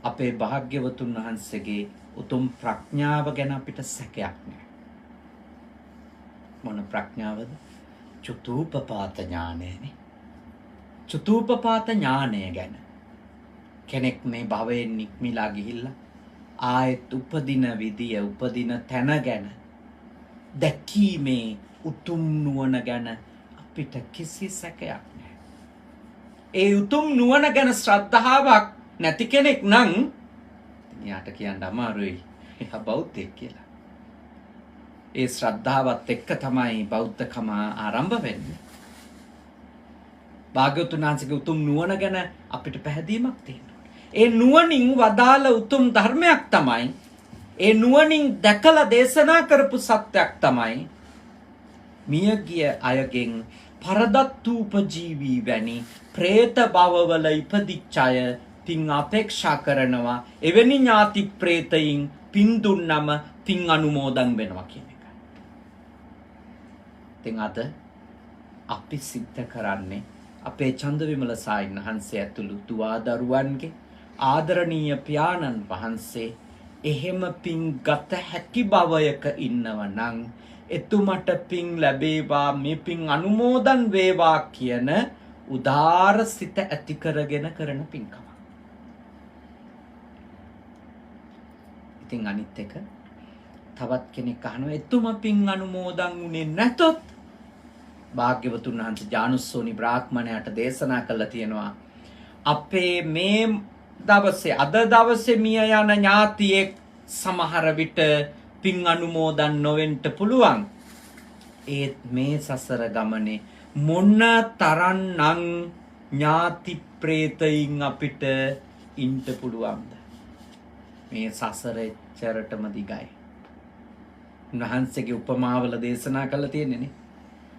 අපේ භාග්‍යවතුන් වහන්සේගේ උතුම් ප්‍රඥාව ගැන අපිට සැකයක් නැහැ. මොන ප්‍රඥාවද? චුතූපපාත ඥානයනේ. චුතූපපාත ඥානය ගැන කෙනෙක් මේ භවයෙන් නික්මිලා ගිහිල්ලා ආයෙත් උපදින විදිය උපදින තැන ගැන දැකීමේ උතුම් නුවණ ගැන අපිට කිසි සැකයක් නැහැ. ඒ උතුම් නුවණ ගැන ශ්‍රද්ධාවක් නැති කෙනෙක් නම් යාට කියන්න අමාරුයි එහා බෞද්ධයෙක් කියලා. ඒ ශ්‍රද්ධාවත් එක්ක තමයි බෞද්ධකම ආරම්භ වෙන්නේ. භාග්‍යවතුන් වහන්සේගේ උතුම් නුවණ ගැන අපිට පැහැදීමක් තියෙනවා. ඒ නුවණින් වදාළ උතුම් ධර්මයක් තමයි ඒ නුවණින් දැකලා දේශනා කරපු සත්‍යයක් තමයි මියගිය අයගෙන් පරදත්තූපජීවී වැනි പ്രേත භවවල ඉපදිච්ච අය පින් අපේක්ෂා කරනවා එවැනි ඥාති പ്രേතයින් පින් දුන්නම පින් අනුමෝදන් වෙනවා කියන එක. ඉතින් අද අපි සිද්ධ කරන්නේ අපේ චන්දවිමල සායින් වහන්සේ ඇතුළු දුවා දරුවන්ගේ ආදරණීය පියාණන් වහන්සේ එහෙම පින් ගත හැකි භවයක ඉන්නව නම් එතුමට පින් ලැබේවා මේ පින් අනුමෝදන් වේවා කියන උදාර සිත ඇති කරගෙන කරන පින්කම. ඉතින් අනිත් එක තවත් කෙනෙක් අහනවා එතුම පින් අනුමෝදන් වුණේ නැතොත් භාග්‍යවතුන් වහන්සේ ජානුස්සෝනි බ්‍රාහ්මණයාට දේශනා කළා තියෙනවා අපේ මේ දවසේ අද දවසේ මිය යන ඥාතියෙක් සමහර විට පින් අනුමෝදන් නොවෙන්න පුළුවන්. ඒත් මේ සසර ගමනේ මොන තරම්නම් ඥාති പ്രേතයින් අපිට ඉන්න පුළුවන්ද? මේ සසරේ චරටම දිගයි. උන්වහන්සේගේ උපමාවල දේශනා කළා තියෙන්නේ.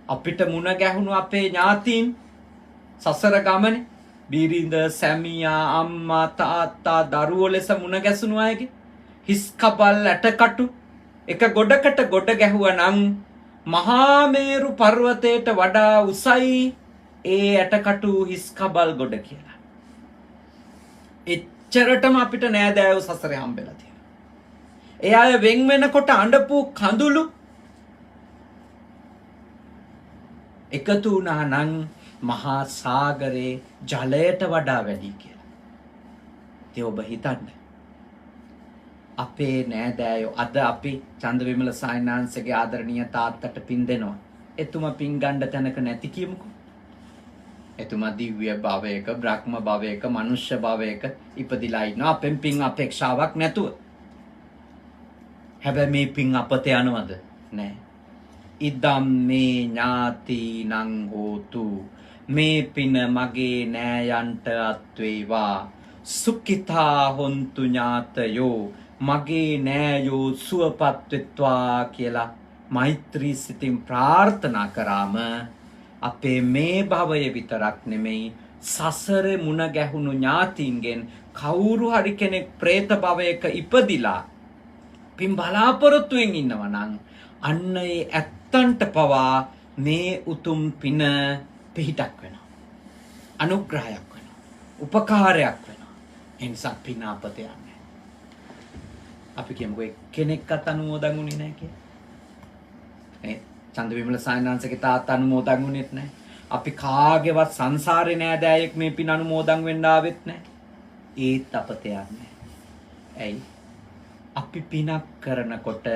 අපිට මුණ ගැහුණු අපේ ඥාතීන් සසර ගමනේ බිරිඳ, සැමියා, අම්මා, තාත්තා, දරුවෝ ලෙස මුණ ගැසුණු අයගේ හිස් කබල් ඇටකටු එක ගොඩකට ගොඩ ගැහුවා නම් මහා මේරු පර්වතයට වඩා උසයි ඒ ඇටකටු හිස් කබල් ගොඩ කියලා. එච්චරටම අපිට නෑදෑයෝ සසරේ හම්බෙලා තියෙනවා. ඒ අය වෙන් වෙනකොට අඬපු කඳුළු එකතු වුණා නම් මහා සාගරේ ජලයට වඩා වැඩි කියලා. ඉතින් ඔබ හිතන්න. අපේ නෑදෑයෝ අද අපි චන්දවිමල සායනාංශගේ ආදරණීය තාත්තට පින් දෙනවා. එතුමා පින් ගන්න තැනක නැති කියමුකෝ. එතුමා දිව්‍ය භවයක, බ්‍රහ්ම භවයක, මනුෂ්‍ය භවයක ඉපදිලා ඉන්නවා අපෙන් පින් අපේක්ෂාවක් නැතුව. හැබැයි මේ පින් අපත යනවද? නෑ. ඉදම් මේ ඥාතිනං හෝතු, මේ පින මගේ නෑයන්ට අත්වේවා. සුඛිතා හොන්තු ඥාතයෝ, මගේ නෑයෝ සුවපත් වෙත්වා කියලා මෛත්‍රී සිතින් ප්‍රාර්ථනා කරාම අපේ මේ භවය විතරක් නෙමෙයි සසරේ මුණ ගැහුණු ඥාතීන්ගෙන් කවුරු හරි කෙනෙක් പ്രേත භවයක ඉපදිලා පින් බලාපොරොත්තුෙන් ඉන්නවා නම් අන්න ඒ ඇත්තන්ට පවා මේ උතුම් පින පිහිටක් වෙනවා, අනුග්‍රහයක් වෙනවා, උපකාරයක් වෙනවා. ඒ නිසා පින අපත යන්නේ. අපි කියමුකෝ කෙනෙක්වත් අනුමෝදන් වුණේ නැහැ කියලා. නේ චන්දවිමල සායනාංශගේ තාත්තා අනුමෝදන් වුණෙත් නැහැ. අපි කාගේවත් සංසාරේ නෑදෑයෙක් මේ පින අනුමෝදන් වෙන්න ආවෙත් නැහැ. ඒත් අපත යන්නේ. ඇයි? අපි පිනක් කරනකොට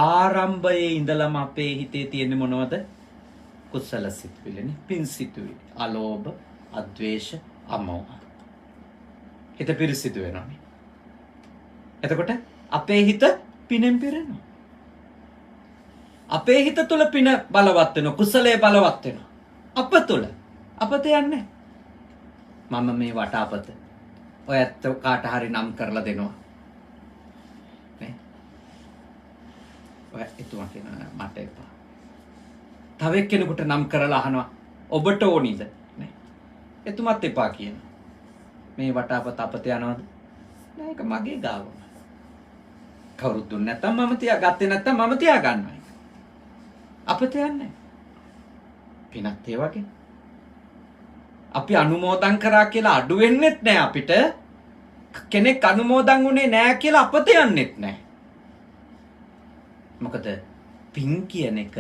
ආරම්භයේ ඉඳලම අපේ හිතේ තියෙන්නේ මොනවද? කුසල සිතුවිලිනේ, පින් සිතුවිලි. අලෝභ, අද්වේෂ, අමෝහ. හිත පිරිසිදු වෙනවානේ. එතකොට අපේ හිත පිනෙන් පිරෙනවා. අපේ හිත තුළ පින බලවත් වෙනවා, කුසලයේ බලවත් වෙනවා. අප තුළ අපත යන්නේ. මම මේ වටාපත ඔය ඇත්ත කාට හරි නම් කරලා දෙනවා. නේ? ඔය එතුමා කියන මට එපා. තව එක්කෙනෙකුට නම් කරලා අහනවා ඔබට ඕනිද? නේ? එතුමත් එපා කියනවා. මේ වටාපත අපත යනවද? නෑ, ඒක මගේ ගාව. කවුරුත් දුන්නේ නැත්තම් මම තියාගත්තේ නැත්තම් මම තියාගන්නවා. අපත යන්නේ. පිනත් ඒ වගේ. අපි අනුමෝදන් කරා කියලා අඩු වෙන්නෙත් නෑ අපිට. කෙනෙක් අනුමෝදන් වුණේ නෑ කියලා අපත යන්නෙත් නෑ. මොකද පින් කියන එක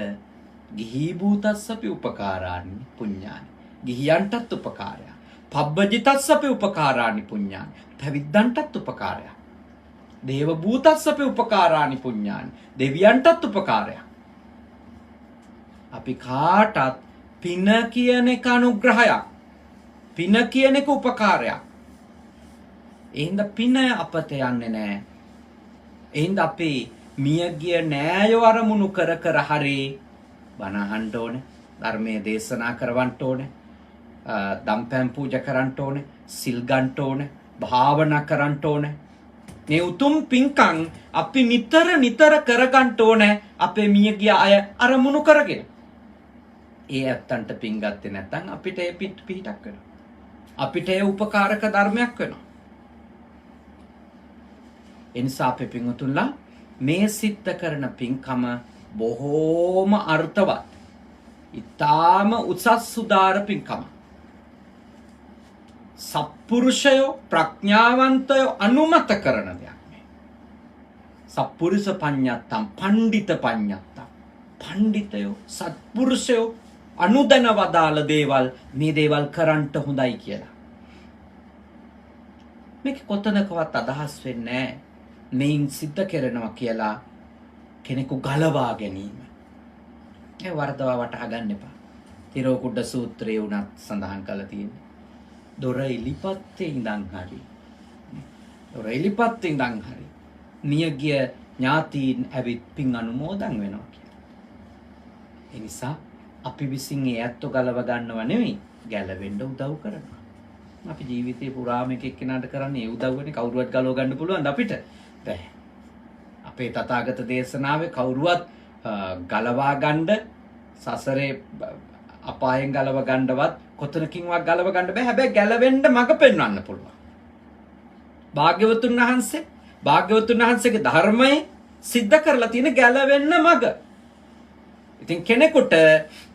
ගිහි භූතස්සපි උපකාරානි පුඤ්ඤානි. ගිහියන්ටත් උපකාරයක්. පබ්බජිතස්සපි උපකාරානි පුඤ්ඤානි. පැවිද්දන්ටත් උපකාරයක්. දේව භූතස්සපි උපකාරානි පුඤ්ඤානි. දෙවියන්ටත් උපකාරයක්. අපි කාටත් පින කියන එක අනුග්‍රහයක්. පින කියන එක උපකාරයක්. එහෙනම් පින අපත යන්නේ නැහැ. එහෙනම් අපි මියගිය නෑයෝ අරමුණු කර කර හරි බණ අහන්න ඕනේ. ධර්මයේ දේශනා කරවන්න ඕනේ. දම්පැන් පූජා කරන්න ඕනේ. සිල් ගන්න ඕනේ. භාවනා කරන්න ඕනේ. මේ උතුම් පින්කම් අපි නිතර කරගන්න ඕනේ. අපේ මියගිය අය අරමුණු කරගෙන. ඒ ඇත්තන්ට පින් ගත්තේ නැත්නම් අපිට ඒ පිටක් වෙනවා. අපිට ඒ උපකාරක ධර්මයක් වෙනවා. එනිසා අපේ පින්වතුන්ලා මේ සිද්ධ කරන පින්කම බොහෝම අර්ථවත්. ඊටාම උසස් සුදාර පින්කම. සත්පුරුෂයෝ ප්‍රඥාවන්තයෝ අනුමත කරන දෙයක් මේ. සත්පුරුෂ පඤ්ඤත්තම්, පණ්ඩිත පඤ්ඤත්තම්. පණ්ඩිතයෝ, සත්පුරුෂයෝ අනුදැන වදාළ දේවල් මේ දේවල් කරන්ට හොඳයි කියලා. මේක කොතනකවත් අදහස් වෙන්නේ නැහැ. මේන් සිද්ධ කරනවා කියලා කෙනෙකු ගලවා ගැනීම. ඒ වරදවා වටහා ගන්න එපා. තිරෝකුඩ සූත්‍රයේ උනත් සඳහන් කරලා තියෙනවා. දොර එලිපත්තේ ඉඳන් හරි. දොර එලිපත්තේ ඉඳන් හරි. මියගිය ඥාතීන් ඇවිත් පින් අනුමෝදන් වෙනවා කියලා. ඒ නිසා අපි විසින් ඒ ඇත්ත ගලව ගන්නව නෙවෙයි, ගැලවෙන්න උදව් කරනවා. අපි ජීවිතේ පුරාම එක එක්කෙනාට කරන්නේ ඒ උදව්වනේ. කවුරුවත් ගලව ගන්න පුළුවන්ද අපිට? බැහැ. අපේ තථාගත දේශනාවේ කවුරුවත් ගලවා ගන්න සසරේ අපායෙන් ගලව ගන්නවත් කොතනකින්වත් ගලව ගන්න බෑ. හැබැයි ගැලවෙන්න මඟ පෙන්වන්න පුළුවන්. භාග්‍යවතුන් වහන්සේගේ ධර්මයේ සිද්ධ කරලා තියෙන ගැලවෙන්න මඟ. ඉතින් කෙනෙකුට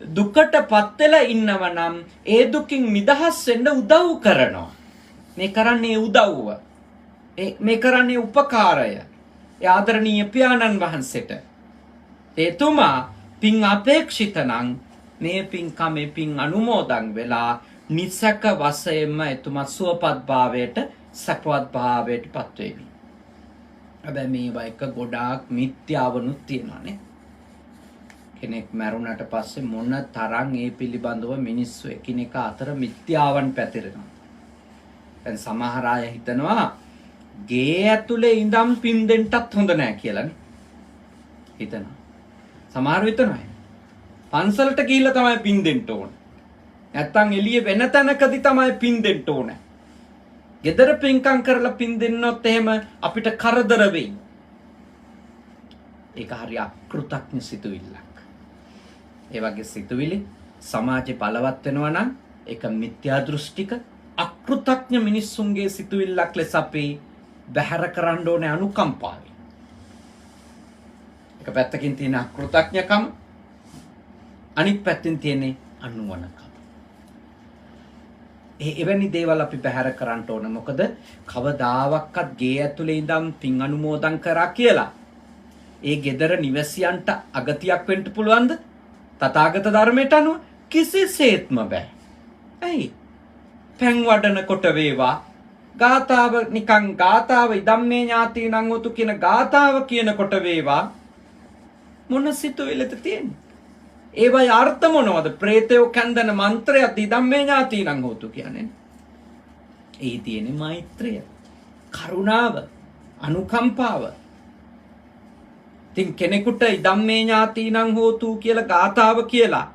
දුකටපත් වෙලා ඉන්නව නම් ඒ දුකින් නිදහස් වෙන්න උදව් කරනවා. මේ කරන්නේ උදව්ව. මේ කරන්නේ උපකාරය. ඒ ආදරණීය පියාණන් වහන්සේට. එතුමා පින් අපේක්ෂිත නම් මේ පින්කමේ පින් අනුමෝදන් වෙලා නිසක වශයෙන්ම එතුමා සුවපත් භාවයට සපවත් භාවයට පත් වෙවි. හැබැයි මේවා එක ගොඩාක් මිත්‍යාවනුත් තියෙනවානේ. කෙනෙක් මැරුණට පස්සේ මොන තරම් ඒ පිළිබඳව මිනිස්සු එකිනෙක අතර මිත්‍යාවන් පැතිරෙනවා. දැන් සමහර අය හිතනවා ගේ ඇතුලේ ඉඳන් පින් දෙන්නත් හොඳ නෑ කියලානේ. හිතනවා. සමහරව හිතනවා පන්සලට ගිහිල්ලා තමයි පින් දෙන්න ඕන. නැත්තම් එළිය වෙන තැනකදී තමයි පින් දෙන්න ඕන. ගෙදර පින්කම් කරලා පින් දෙන්නොත් එහෙම අපිට කරදර වෙයි. ඒක හරි අකෘතඥ සිතුවිල්ලක්. ඒ වගේ සිතුවිලි සමාජේ බලවත් වෙනවා නම් ඒක මිත්‍යා දෘෂ්ටික අකෘතඥ මිනිස්සුන්ගේ සිතුවිල්ලක් ලෙස අපි බැහැර කරන්න ඕනේ අනුකම්පාවෙන්. එක පැත්තකින් තියෙන අකෘතඥකම අනිත් පැත්තෙන් තියෙන අනුවණකම. එවැනි දේවල් අපි බැහැර කරන්න ඕන. මොකද කවදාවත් ගේ ඇතුලේ ඉඳන් පින් අනුමෝදන් කරා කියලා ඒ gedara නිවැසියන්ට අගතියක් වෙන්න පුළුවන්ද? තථාගත ධර්මයට අනුව කිසිසේත්ම බෑ. ඇයි? පෙන් වඩනකොට වේවා ගාතාව නිකන් ගාතාව ඉදම්මේ ඥාතිනං උතු කියන ගාතාව කියනකොට වේවා මොන සිතුවිල්ලද තියෙන්නේ? ඒවයි අර්ථ මොනවද? ප්‍රේතයෝ කන්දන මන්ත්‍රයක් ඉදම්මේ ඥාතිනං හෝතු කියන්නේ. ඒ තියෙන්නේ මෛත්‍රිය, කරුණාව, අනුකම්පාව. තින් කෙනෙකුට ඉදම්මේ ඥාතිනං හෝතු කියලා ගාතාව කියලා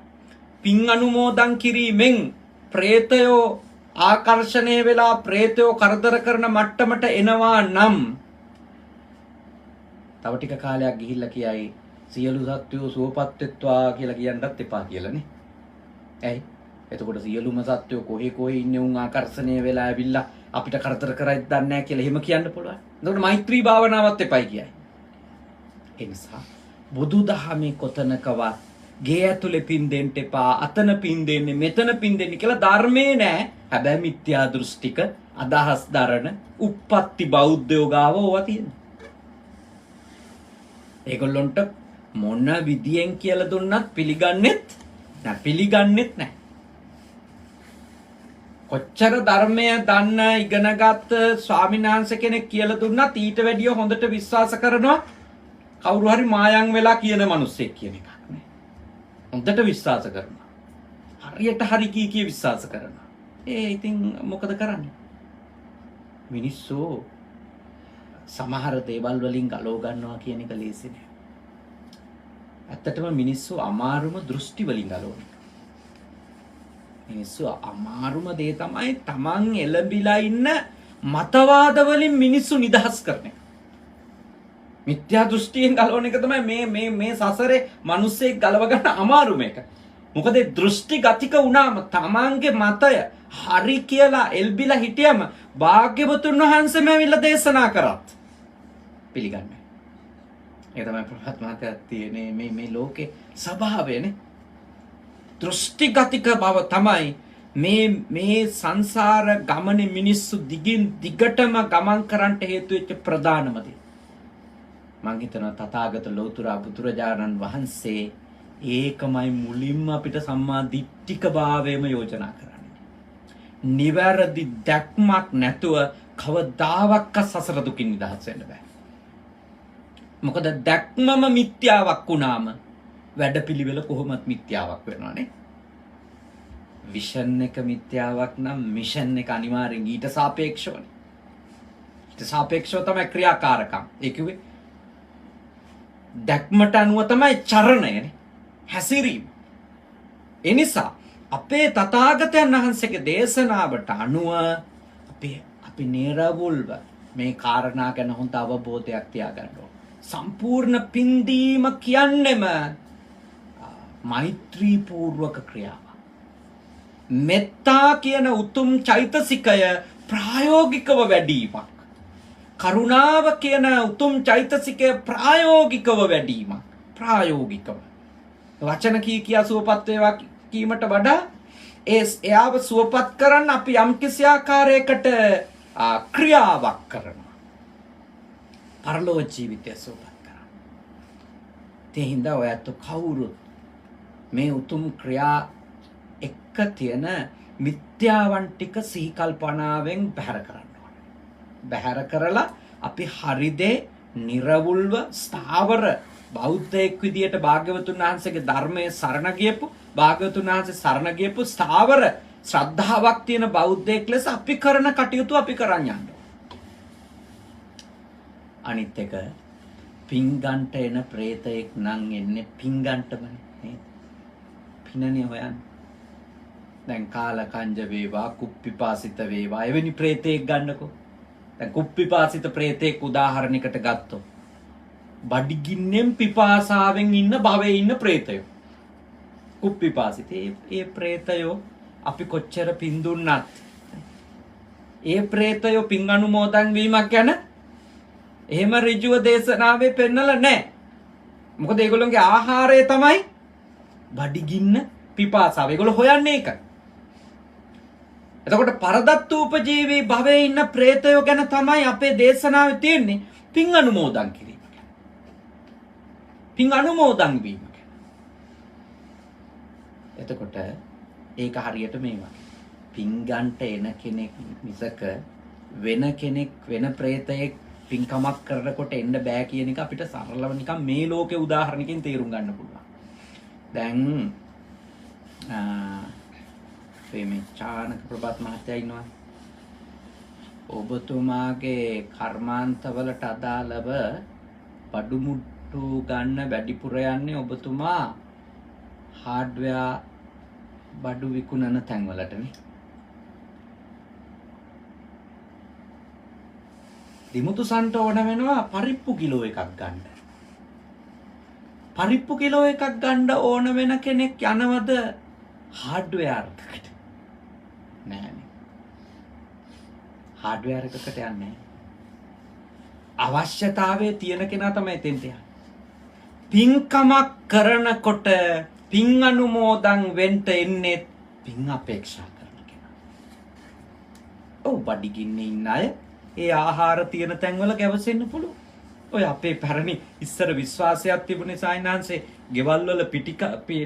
පින් අනුමෝදන් කිරීමෙන් ප්‍රේතයෝ ආකර්ෂණය වෙලා ප්‍රේතයෝ කරදර කරන මට්ටමට එනවා නම් තව ටික කාලයක් ගිහිල්ලා කියයි සියලු සත්වයෝ සුවපත් වෙත්වා කියලා කියන්නත් එපා කියලානේ. ඇයි? එතකොට සියලුම සත්වයෝ කොහේ ඉන්නේ උන් ආකර්ෂණය වෙලා ඇවිල්ලා අපිට කරදර කරයිද දන්නේ නැහැ කියලා එහෙම කියන්න පුළුවන්. එතකොට මෛත්‍රී භාවනාවත් එපයි කියයි. ඒ නිසා බුදුදහමේ කොතනකවත් ගේ ඇතුලේ පින් දෙන්න එපා, අතන පින් දෙන්නේ, මෙතන පින් දෙන්නේ කියලා ධර්මයේ නැහැ. හැබැයි මිත්‍යා දෘෂ්ටික අදහස් දරන උප්පත්ති බෞද්ධයෝ ගාව ඕවා තියෙනවා. ඒගොල්ලොන්ට මොන විදියෙන් කියලා දුන්නත් පිළිගන්නෙත් නැහැ. කොච්චර ධර්මය දන්න ඉගෙනගත් ස්වාමීන් වහන්සේ කෙනෙක් කියලා දුන්නත් ඊට වැඩිය හොඳට විශ්වාස කරනවා කවුරු හරි මායම් වෙලා කියන මිනිස්සෙක් කියන එකක් නේ. හොඳට විශ්වාස කරනවා. හරියට හරි කී විශ්වාස කරනවා. ඉතින් මොකද කරන්නේ? මිනිස්සු සමහර දේවල් වලින් ගලව ගන්නවා කියන එක ලේසි නෑ. ඇත්තටම මිනිස්සු අමාරුම දෘෂ්ටි වලින් ගලවනවා. මිනිස්සු අමාරුම දේ තමයි තමන් එළඹිලා ඉන්න මතවාද වලින් මිනිස්සු නිදහස් කරන එක. මිත්‍යා දෘෂ්ටියෙන් ගලවන එක තමයි මේ සසරේ මිනිස්සෙක් ගලව ගන්න අමාරුම එක. මොකද දෘෂ්ටි ගතික වුණාම තමන්ගේ මතය හරි කියලා එල්බිලා හිටියම භාග්‍යවතුන් වහන්සේම ඇවිල්ලා දේශනා කරත් පිළිගන්නේ. ඒ තමයි ප්‍රහත් මහත්තයා තියෙන්නේ මේ ලෝකේ ස්වභාවයනේ. දෘෂ්ටි ගතික බව තමයි මේ සංසාර ගමනේ මිනිස්සු දිගින් දිගටම ගමන් කරන්නට හේතු වෙච්ච ප්‍රධානම දේ. මං හිතනවා තථාගත ලෞතර බුදුරජාණන් වහන්සේ ඒකමයි මුලින්ම අපිට සම්මා දිට්ඨික භාවයම යෝජනා කරන්නේ. නිවැරදි දැක්මක් නැතුව කවදාවත් සසර දුකින් නිදහස් වෙන්න බෑ. මොකද දැක්මම මිත්‍යාවක් වුණාම වැඩපිළිවෙල කොහොමත් මිත්‍යාවක් වෙනවානේ. විෂන් එක මිත්‍යාවක් නම් මිෂන් එක අනිවාර්යෙන් ඊට සාපේක්ෂවනේ. ඊට සාපේක්ෂව තමයි ක්‍රියාකාරකම්. ඒ කිව්වේ දැක්මට අනුව තමයි චරණයනේ. හැසිරීම. ඒ නිසා අපේ තථාගතයන් වහන්සේගේ දේශනාවට අනුව අපි නිරවුල්ව මේ කාරණා ගැන හොඳ අවබෝධයක් තියාගන්න ඕන. සම්පූර්ණ පින්දීම කියන්නෙම මෛත්‍රී පූර්වක ක්‍රියාව. මෙත්තා කියන උතුම් චෛතසිකය ප්‍රායෝගිකව වැඩීමක්. කරුණාව කියන උතුම් චෛතසිකය ප්‍රායෝගිකව වැඩීමක්. ප්‍රායෝගිකව. වචන කියා සුවපත් වේවා කීමට වඩා එයාව සුවපත් කරන්න අපි යම්කිසි ආකාරයකට ක්‍රියාවක් කරනවා. පරලෝක ජීවිතය සුවපත් කරන්න. ඒ හින්දා ඔයත් කවුරුත් මේ උතුම් ක්‍රියා එක්ක තියෙන මිත්‍යාවන් ටික සිහි කල්පනාවෙන් බැහැර කරන්න ඕනේ. බැහැර කරලා අපි හරිදේ නිර්වුල්ව ස්ථාවර බෞද්ධයෙක් විදියට භාග්‍යවතුන් වහන්සේගේ ධර්මයේ සරණ ගියපු භාග්‍යවතුන් වහන්සේ සරණ ගියපු ස්ථාවර ශ්‍රද්ධාවක් තියෙන බෞද්ධයෙක් ලෙස අපි කරන කටයුතු අපි කරන් යන්න. අනිත් එක පිංගන්ට එන ප්‍රේතයෙක් නම් එන්නේ පිංගන්ටමනේ නේද? පිනනේ හොයන්නේ. දැන් කාලකංජ වේවා කුප්පිපාසිත වේවා එවැනි ප්‍රේතයෙක් ගන්නකෝ. දැන් කුප්පිපාසිත ප්‍රේතයෙක් උදාහරණයකට ගත්තොත් බඩගින්නෙන් පිපාසාවෙන් ඉන්න භවයේ ඉන්න ප්‍රේතයෝ. කුප්පිපාසිත ඒ ප්‍රේතයෝ අපි කොච්චර පින් දුන්නත් ඒ ප්‍රේතයෝ පින් අනුමෝදන් වීමක් ගැන එහෙම ඍජුව දේශනාවේ පෙන්නලා නැහැ. මොකද ඒගොල්ලෝගේ ආහාරය තමයි බඩගින්න පිපාසාව. ඒගොල්ලෝ හොයන්නේ ඒක. එතකොට පරදත්තූපජීවී භවයේ ඉන්න ප්‍රේතයෝ ගැන තමයි අපේ දේශනාවේ තියෙන්නේ පින් අනුමෝදන් කිරීම ගැන. පින් අනුමෝදන් වීම ගැන. එතකොට ඒක හරියට මේ වගේ. පින් ගන්නට එන කෙනෙක් මිසක වෙන කෙනෙක් වෙන ප්‍රේතයෙක් පින්කමක් කරනකොට එන්න බෑ කියන එක අපිට සරලව නිකන් මේ ලෝකේ උදාහරණකින් තේරුම් ගන්න පුළුවන්. දැන් මේ චානක ප්‍රභාත් මහත්තයා ඉන්නවා. ඔබතුමාගේ කර්මාන්තවලට අදාළව බඩු මුට්ටු ගන්න වැඩිපුර යන්නේ ඔබතුමා හાર્ඩ්වෙයා බඩු විකුණන තැන්වලටනේ. දිමුතුසන්ට ඕන වෙනවා පරිප්පු කිලෝ එකක් ගන්න. පරිප්පු කිලෝ එකක් ගන්න ඕන වෙන කෙනෙක් යනවද හાર્ඩ්වෙයාර් එකකට? නෑනේ. හાર્ඩ්වෙයාර් එකකට යන්නේ නෑ. අවශ්‍යතාවයේ තියෙන කෙනා තමයි එතෙන්ට යන්නේ. පින්කමක් කරනකොට පින් අනුමෝදන් වෙන්න එන්නේ පින් අපේක්ෂා කරන කෙනා. ඔව් බඩගින්නේ ඉන්න අය ඒ ආහාර තියෙන තැන්වල ගැවසෙන්න පුළුවන්. ඔය අපේ පැරණි ඉස්සර විශ්වාසයක් තිබුණේ සායනාංශේ ගෙවල් වල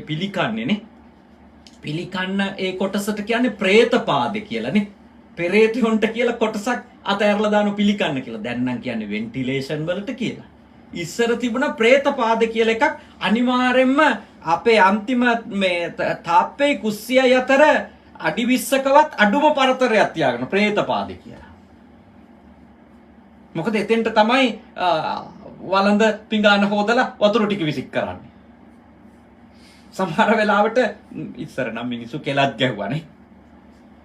පිළිකන්නේ නේ. පිළිකන්න ඒ කොටසට කියන්නේ പ്രേතපාද කියලානේ. පෙරේතයොන්ට කියලා කොටසක් අතහැරලා දාන පිළිකන්න කියලා. දැන් නම් කියන්නේ වෙන්ටිලේෂන් වලට කියලා. ඉස්සර තිබුණා പ്രേතපාද කියලා එකක්. අනිවාර්යෙන්ම අපේ අන්තිම මේ තාප්පේ කුස්සියයි අතර අඩි 20කවත් අඩුම පරතරයක් තියාගෙන പ്രേතපාද කියලා. මොකද එතෙන්ට තමයි වළඳ පිඟාන හොදලා වතුර ටික විසික් කරන්නේ. සමහර වෙලාවට ඉස්සර නම් මිනිස්සු කෙලත් ගැහුවානේ.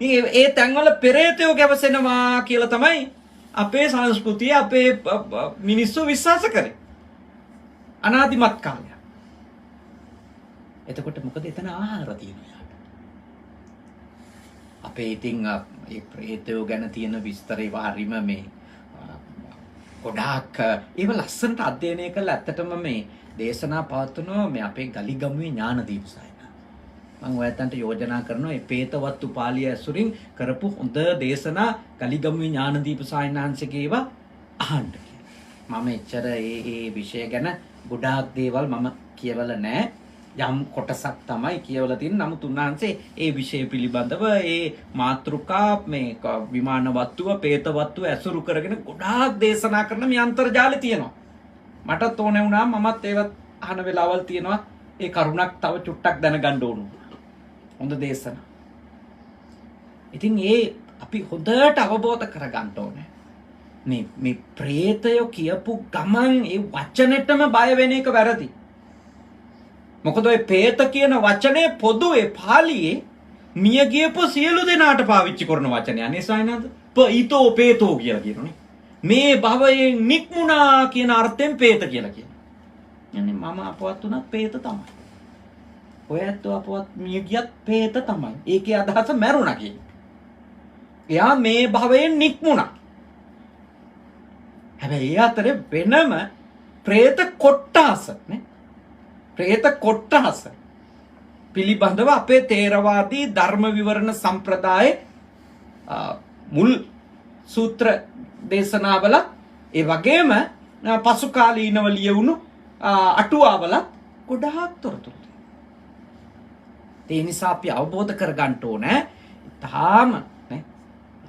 ඉතින් ඒ තැන්වල පෙරේතයෝ ගැවසෙනවා කියලා තමයි අපේ සංස්කෘතිය අපේ මිනිස්සු විශ්වාස කරේ. අනාදිමත් කාලය. එතකොට මොකද එතන ආහාර තියෙනවා. අපේ ඉතින් ඒ ප්‍රේතයෝ ගැන තියෙන විස්තරේ හරිම මේ ගොඩාක් ඒව ලස්සනට අධ්‍යයනය කරලා ඇත්තටම මේ දේශනා පවත්වනවා මේ අපේ ගලිගමුවේ ඥානදීප සායනා. මම ඔයයන්ට යෝජනා කරනවා මේ පේතවත්තු පාළිය ඇසුරින් කරපු හොඳ දේශනා ගලිගමුවේ ඥානදීප සායනාංශගේ ඒවා අහන්න කියලා. මම එච්චර ඒ විෂය ගැන ගොඩාක් දේවල් මම කියවලා නැහැ. යම් කොටසක් තමයි කියවලා තියෙන්නේ. නමුත් උන්වහන්සේ ඒ විෂය පිළිබඳව ඒ මාතෘකා මේ විමාන වත්තුව පේත වත්තුව ඇසුරු කරගෙන ගොඩාක් දේශනා කරන මේ අන්තර්ජාලේ තියෙනවා. මටත් ඕනේ වුණා මමත් ඒවත් අහන වෙලාවල් තියෙනවා. ඒ කරුණක් තව චුට්ටක් දැනගන්න ඕන. හොඳ දේශනා. ඉතින් ඒ අපි හොඳට අවබෝධ කරගන්න ඕනේ. මේ ප්‍රේතය කියපු ගමන් ඒ වචනෙටම බය වෙන එක වැරදි. මොකද ඔය പ്രേත කියන වචනේ පොදුවේ පාලියේ මිය ගියපු සියලු දෙනාට පාවිච්චි කරන වචනය. අනේ සායනද? පීතෝ පේතෝ කියලා කියනනේ. මේ භවයෙන් නික්මුණා කියන අර්ථයෙන් പ്രേත කියලා කියනවා. يعني මම අපවත් උනත් പ്രേත තමයි. ඔය ඇත්තෝ අපවත් මිය ගියත් പ്രേත තමයි. ඒකේ අදහස මැරුණා කියන්නේ. එයා මේ භවයෙන් නික්මුණා. හැබැයි ඒ අතරේ වෙනම പ്രേත කොට්ටාස නේ. പ്രേත කොට්ටාස පිළිබඳව අපේ තේරවාදී ධර්ම විවරණ සම්ප්‍රදායේ මුල් සූත්‍ර දේශනාවල ඒ වගේම පසු කාලීනව ලියවුණු අටුවාවල ගොඩාක් තොරතුරු තියෙනවා. ඒ නිසා අපි අවබෝධ කරගන්න ඕනේ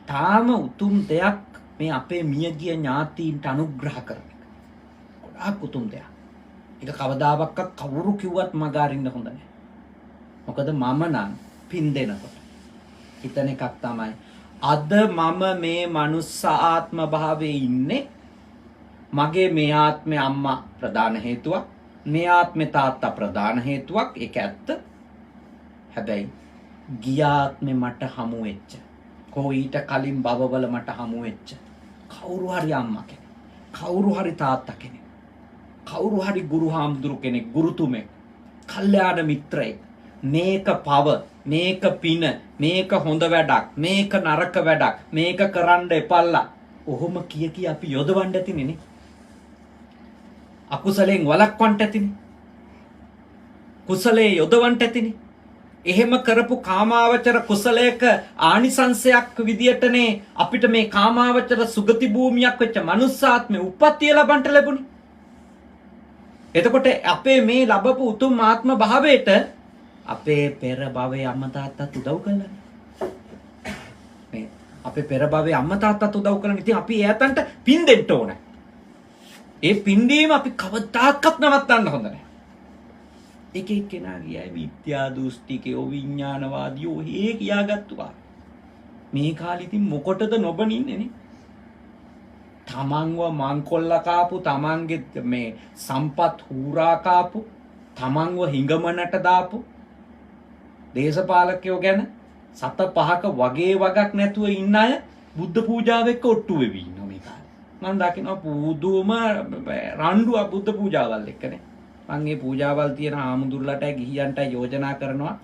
තාම උතුම් දෙයක් මේ අපේ මියගිය ඥාතීන්ට අනුග්‍රහ කරන එක. ගොඩාක් උතුම් දෙයක්. ඒක කවදාවත් කවුරු කිව්වත් මග අරින්න හොඳ නැහැ. මොකද මම නම් පින් දෙනකොට හිතන එකක් තමයි අද මම මේ මනුස්ස ආත්ම භාවයේ ඉන්නේ මගේ මේ ආත්මේ අම්මා ප්‍රධාන හේතුවක් මේ ආත්මේ තාත්තා ප්‍රධාන හේතුවක් ඒක ඇත්ත. හැබැයි ගිය ආත්මේ මට හමු වෙච්ච ඊට කලින් භවවල මට හමු වෙච්ච කවුරු හරි අම්මා කෙනෙක් කවුරු හරි තාත්තා කෙනෙක් කවුරු හරි ගුරු හාමුදුරු කෙනෙක් ගුරුතුමෙක් කල්යාණ මිත්‍රයෙක් මේක පව මේක පින මේක හොඳ වැඩක් මේක නරක වැඩක් මේක කරන්න එපල්ලා ඔහොම කිය අපි යොදවන්න ඇතිනේ නේ. අකුසලෙන් වළක්වන්න ඇතිනේ. කුසලයේ යොදවන්න ඇතිනේ. එහෙම කරපු කාමාවචර කුසලයක ආනිසංශයක් විදියටනේ අපිට මේ කාමාවචර සුගති භූමියක් වෙච්ච මනුස්සාත්මේ උප්පත්තිය ලබන්න ලැබුණේ. එතකොට අපේ මේ ලැබපු උතුම් ආත්ම භාවයට අපේ පෙර භවයේ අම්මා තාත්තත් උදව් කළා. මේ අපේ පෙර භවයේ අම්මා තාත්තත් උදව් කළා. ඉතින් අපි එයාටන්ට පින් දෙන්න ඕන. ඒ පින් දීම අපි කවදාකවත් නවත්තන්න හොඳ නැහැ. එක එක්කෙනා කියයි විද්‍යා දෘෂ්ටිකයෝ විඥානවාදියෝ හේ කියාගත්තුවා. මේ කාලේ ඉතින් මොකටද නොබනින්නේ නේ? තමන්ව මංකොල්ලා කාපු තමන්ගේ මේ සම්පත් හූරා කාපු තමන්ව හිඟමනට දාපු දේශපාලකයෝ ගැන සත පහක වගේ වගක් නැතුව ඉන්න අය බුද්ධ පූජාව එක්ක ඔට්ටු වෙවි ඉන්නවා මේ කාලේ. මම දකිනවා පුදුම රණ්ඩුවක් බුද්ධ පූජාවල් එක්කනේ. මම මේ පූජාවල් තියෙන ආමුදුරලට ගිහියන්ට යෝජනා කරනවා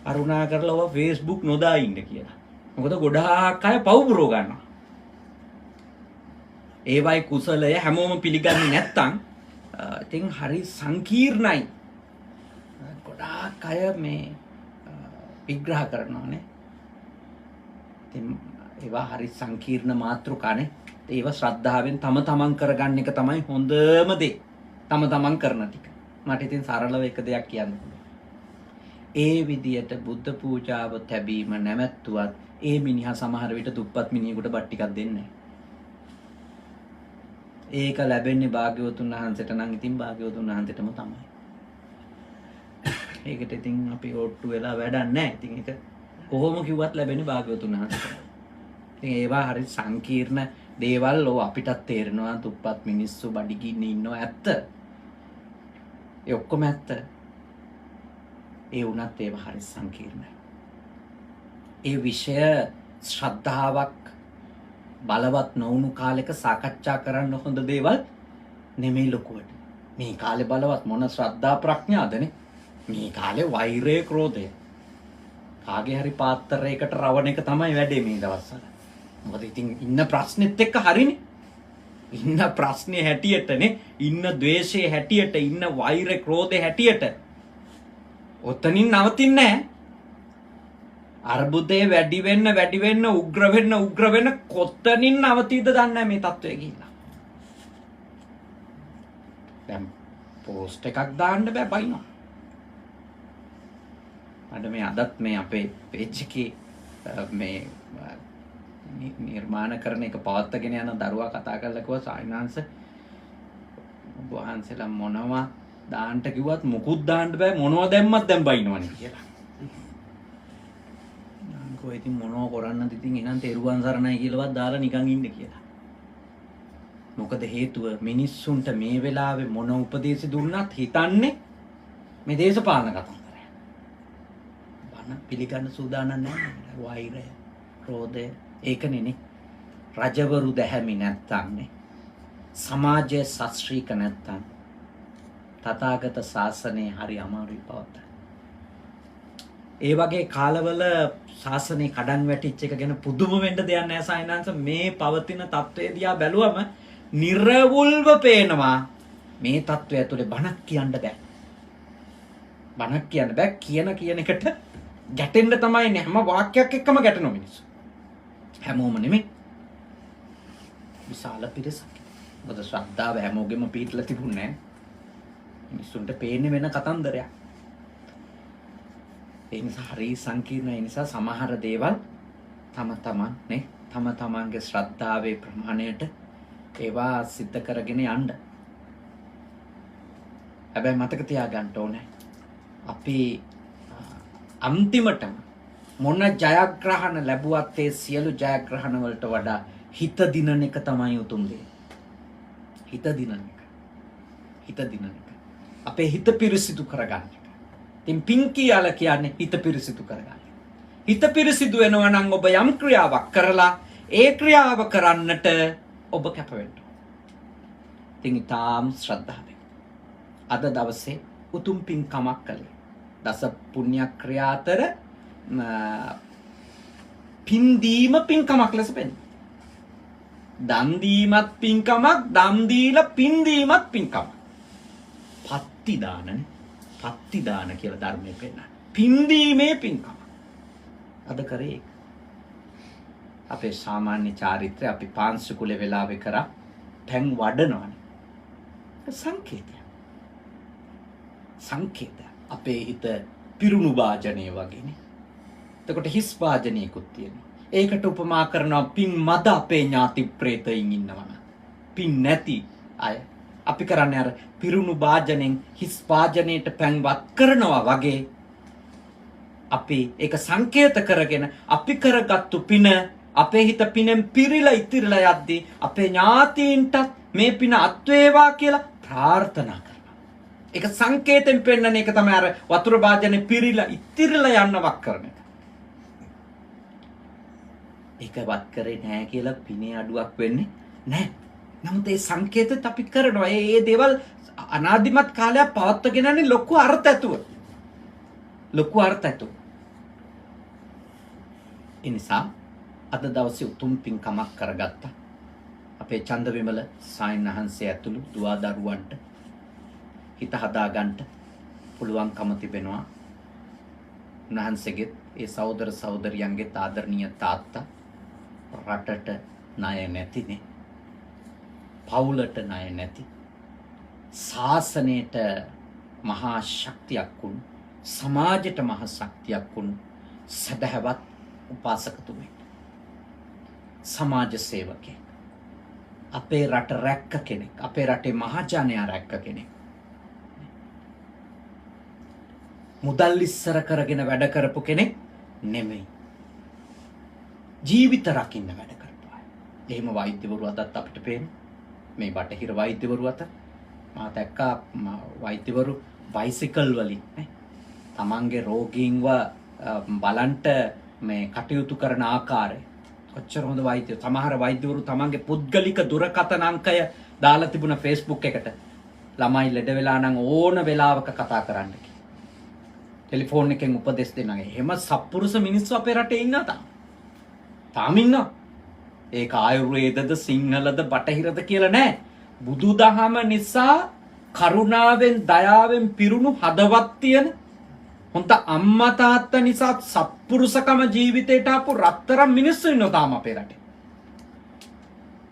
අරුණා කරලා ඔය Facebook නොදා ඉන්න කියලා. මොකද ගොඩාක් අය පව් පුරව ගන්නවා. ඒවයි කුසලය හැමෝම පිළිගන්නේ නැත්තම් ඉතින් හරි සංකීර්ණයි. ගොඩාක් අය මේ විග්‍රහ කරනවානේ. ඉතින් ඒවා හරි සංකීර්ණ මාතෘකානේ. ඒව ශ්‍රද්ධාවෙන් තම තමන් කරගන්න එක තමයි හොඳම දේ. තම තමන් කරන ටික. මට ඉතින් සරලව එක දෙයක් කියන්න පුළුවන්. ඒ විදියට බුද්ධ පූජාව තැබීම නැමැත්තුවත් ඒ මිනිහා සමහර විට දුප්පත් මිනිහෙකුට බත් ටිකක් දෙන්නේ නැහැ. ඒක ලැබෙන්නේ භාග්‍යවතුන් වහන්සේට නම් ඉතින් භාග්‍යවතුන් වහන්සේටම තමයි. ඒකට ඉතින් අපි ඔට්ටු වෙලා වැඩක් නැහැ. ඉතින් ඒක කොහොම කිව්වත් ලැබෙන්නේ භාග්‍යවතුන් වහන්සේට. ඉතින් ඒවා හරි සංකීර්ණ දේවල් අපිටත් තේරෙනවා දුප්පත් මිනිස්සු බඩගින්නේ ඉන්නවා ඇත්ත. ඒ ඔක්කොම ඇත්ත. ඒ වුණත් ඒවා හරි සංකීර්ණයි. ඒ විෂය ශ්‍රද්ධාවක් බලවත් නොවුණු කාලෙක සාකච්ඡා කරන්න හොඳ දේවල් නෙමෙයි ලොකුවට. මේ කාලේ බලවත් මොන ශ්‍රද්ධා ප්‍රඥාදනේ. මේ කාලේ වෛරය ක්‍රෝධය. කාගේ හරි පාත්‍රයකට රවණ එක තමයි වැඩේ මේ දවස්වල. මොකද ඉතින් ඉන්න ප්‍රශ්නෙත් එක්ක හරිනේ. ඉන්න ප්‍රශ්නේ හැටියටනේ ඉන්න ද්වේෂයේ හැටියට ඉන්න වෛර ක්‍රෝධේ හැටියට. ඔතනින් නවතින්නේ නැහැ. අර්බුදේ වැඩි වෙන්න උග්‍ර වෙන්න කොතනින් නවතීද දන්නේ නැහැ මේ තත්වය ගිහිල්ලා. දැන් පෝස්ට් එකක් දාන්න බෑ බයිනවා. අද මේ අදත් මේ අපේ පේජ් එකේ මේ නිර්මාණ කරන එක පවත්වාගෙන යන දරුවා කතා කරලා කිව්වා සායනාංශ වහන්සේලා මොනවා දාන්න කිව්වත් මුකුත් දාන්න බෑ මොනවා දැම්මත් දැන් බයිනවනේ කියලා. කොහේ ඉතින් මොනවා කරන්නද ඉතින් එනන් තෙරුවන් සරණයි කියලාවත් දාලා නිකන් ඉන්න කියලා. මොකද හේතුව මිනිස්සුන්ට මේ වෙලාවේ මොන උපදේශ දුන්නත් හිතන්නේ මේ දේශපාලන කතන්දරය. බන පිළිගන්න සූදානම් නැහැ. වෛරය, ක්‍රෝධය ඒකනේ නේ. රජවරු දැහැමි නැත්තම්නේ සමාජයේ ශාස්ත්‍රීක නැත්තම් තථාගත ශාසනය හරි අමාරුයි පවත්ත. ඒ වගේ කාලවල ශාසනය කඩන් වැටිච්ච එක ගැන පුදුම වෙන්න දෙයක් නැහැ සායනංශ. මේ පවතින තත්ත්වය දිහා බැලුවම නිර්වුල්ව පේනවා මේ තත්ත්වය ඇතුලේ බණක් කියන්න බෑ. බණක් කියන්න බෑ. කියන එකට ගැටෙන්න තමයි නේ. හැම වාක්‍යයක් එක්කම ගැටෙනවා මිනිස්සු. හැමෝම නෙමෙයි. විශාල පිරිසක්. මොකද ශ්‍රද්ධාව හැමෝගෙම පිටලා තිබුණේ නැහැ. මිනිස්සුන්ට පේන්නේ වෙන කතන්දරයක්. ඒ නිසා හරි සංකීර්ණයි. ඒ නිසා සමහර දේවල් තම තමන්ගේ ශ්‍රද්ධාවේ ප්‍රමාණයට ඒවා සිද්ධ කරගෙන යන්න. හැබැයි මතක තියාගන්න ඕනේ අපි අන්තිමටම මොන ජයග්‍රහණ ලැබුවත් ඒ සියලු ජයග්‍රහණ වලට වඩා හිත දිනන එක තමයි උතුම් දේ. හිත දිනන එක. අපේ හිත පිරිසිදු කරගන්න එක. ඉතින් පින් කියලා කියන්නේ හිත පිරිසිදු කරගන්න. හිත පිරිසිදු වෙනවා නම් ඔබ යම් ක්‍රියාවක් කරලා ඒ ක්‍රියාව කරන්නට ඔබ කැප වෙන්න ඕන. ඉතින් ඊටාම් ශ්‍රද්ධාවෙන් අද දවසේ උතුම් පින්කමක් කළේ. දස පුණ්‍ය ක්‍රියා අතර පින් දීම පින්කමක් ලෙස පෙන්නේ. දන් දීමත් පින්කමක්, දන් දීලා පින් දීමත් පින්කමක්. පත්ති දාන කියලා ධර්මයේ පෙන්නන. පින් දීමේ පින්කම. අද කරේ අපේ සාමාන්‍ය චාරිත්‍රය අපි පාංශු කුලේ වෙලාවේ කරා පැන් වඩනවනේ. සංකේතය. අපේ හිත පිරුණු වාජනේ වගේනේ. එතකොට හිස් වාජනයකුත් තියෙනවා. ඒකට උපමා කරනවා පින් මද අපේ ඥාති ප්‍රේතයින් ඉන්නවනම්. පින් නැති අය අපි කරන්නේ අර පිරුණු වාජනෙන් හිස් වාජනයට පැන්වත් කරනවා වගේ අපි ඒක සංකේත කරගෙන අපි කරගත්තු පින අපේ හිත පිනෙන් පිරීලා ඉතිරිලා යද්දී අපේ ඥාතීන්ට මේ පින අත් වේවා කියලා ප්‍රාර්ථනා කරනවා. ඒක සංකේතෙන් පෙන්වන එක තමයි අර වතුර වාජනේ පිරීලා ඉතිරිලා යන්නවක් කරන එක. ඒකවත් කරේ නැහැ කියලා පිනේ අඩුවක් වෙන්නේ නැහැ. නමුත් ඒ සංකේතත් අපි කරනවා. ඒ දේවල් අනාදිමත් කාලයක් පවත්වගෙන යන්නේ ලොකු අර්ථ ඇතුව. ඒ නිසා අද දවසේ උතුම් පින්කමක් කරගත්තා. අපේ චන්දවිමල සායනහන්සේ ඇතුළු දුවා දරුවන්ට හිත හදාගන්න පුළුවන්කම තිබෙනවා. උන්වහන්සේගේ ඒ සහෝදර සහෝදරියන්ගේ ආදරණීය තාත්තා රටට ණය නැතිනේ. පවුලට ණය නැති. ශාසනයට මහා ශක්තියක් වුණු, සමාජයට මහා ශක්තියක් වුණු සදහවත් උපාසකතුමෙක්. සමාජ සේවකයෙක්. අපේ රට රැක්ක කෙනෙක්. අපේ රටේ මහජනයා රැක්ක කෙනෙක්. මුදල් ඉස්සර කරගෙන වැඩ කරපු කෙනෙක් නෙමෙයි. ජීවිත රකින්න වැඩ කරපු අය. එහෙම වෛද්‍යවරු අදත් අපිට පේන මේ බටහිර වෛද්‍යවරු අත මා දැක්කා වෛද්‍යවරු බයිසිකල් වලින් නේ තමන්ගේ රෝගීන්ව බලන්ට මේ කටයුතු කරන ආකාරය කොච්චර හොඳ වෛද්‍යවරු. සමහර වෛද්‍යවරු තමන්ගේ පුද්ගලික දුරකථන අංකය දාලා තිබුණ Facebook එකට ළමයි ලෙඩ වෙලා නම් ඕන වෙලාවක කතා කරන්න කියලා. ටෙලිෆෝන් එකෙන් උපදෙස් දෙනවා. එහෙම සත්පුරුෂ මිනිස්සු අපේ රටේ ඉන්නවා තාම ඉන්නවා. ඒක ආයුර්වේදද සිංහලද බටහිරද කියලා නෑ. බුදුදහම නිසා කරුණාවෙන් දයාවෙන් පිරුණු හදවත් තියෙන හොඳ අම්මා තාත්තා නිසා සත්පුරුෂකම ජීවිතයට ආපු රත්තරන් මිනිස්සු ඉන්නවා තාම අපේ රටේ.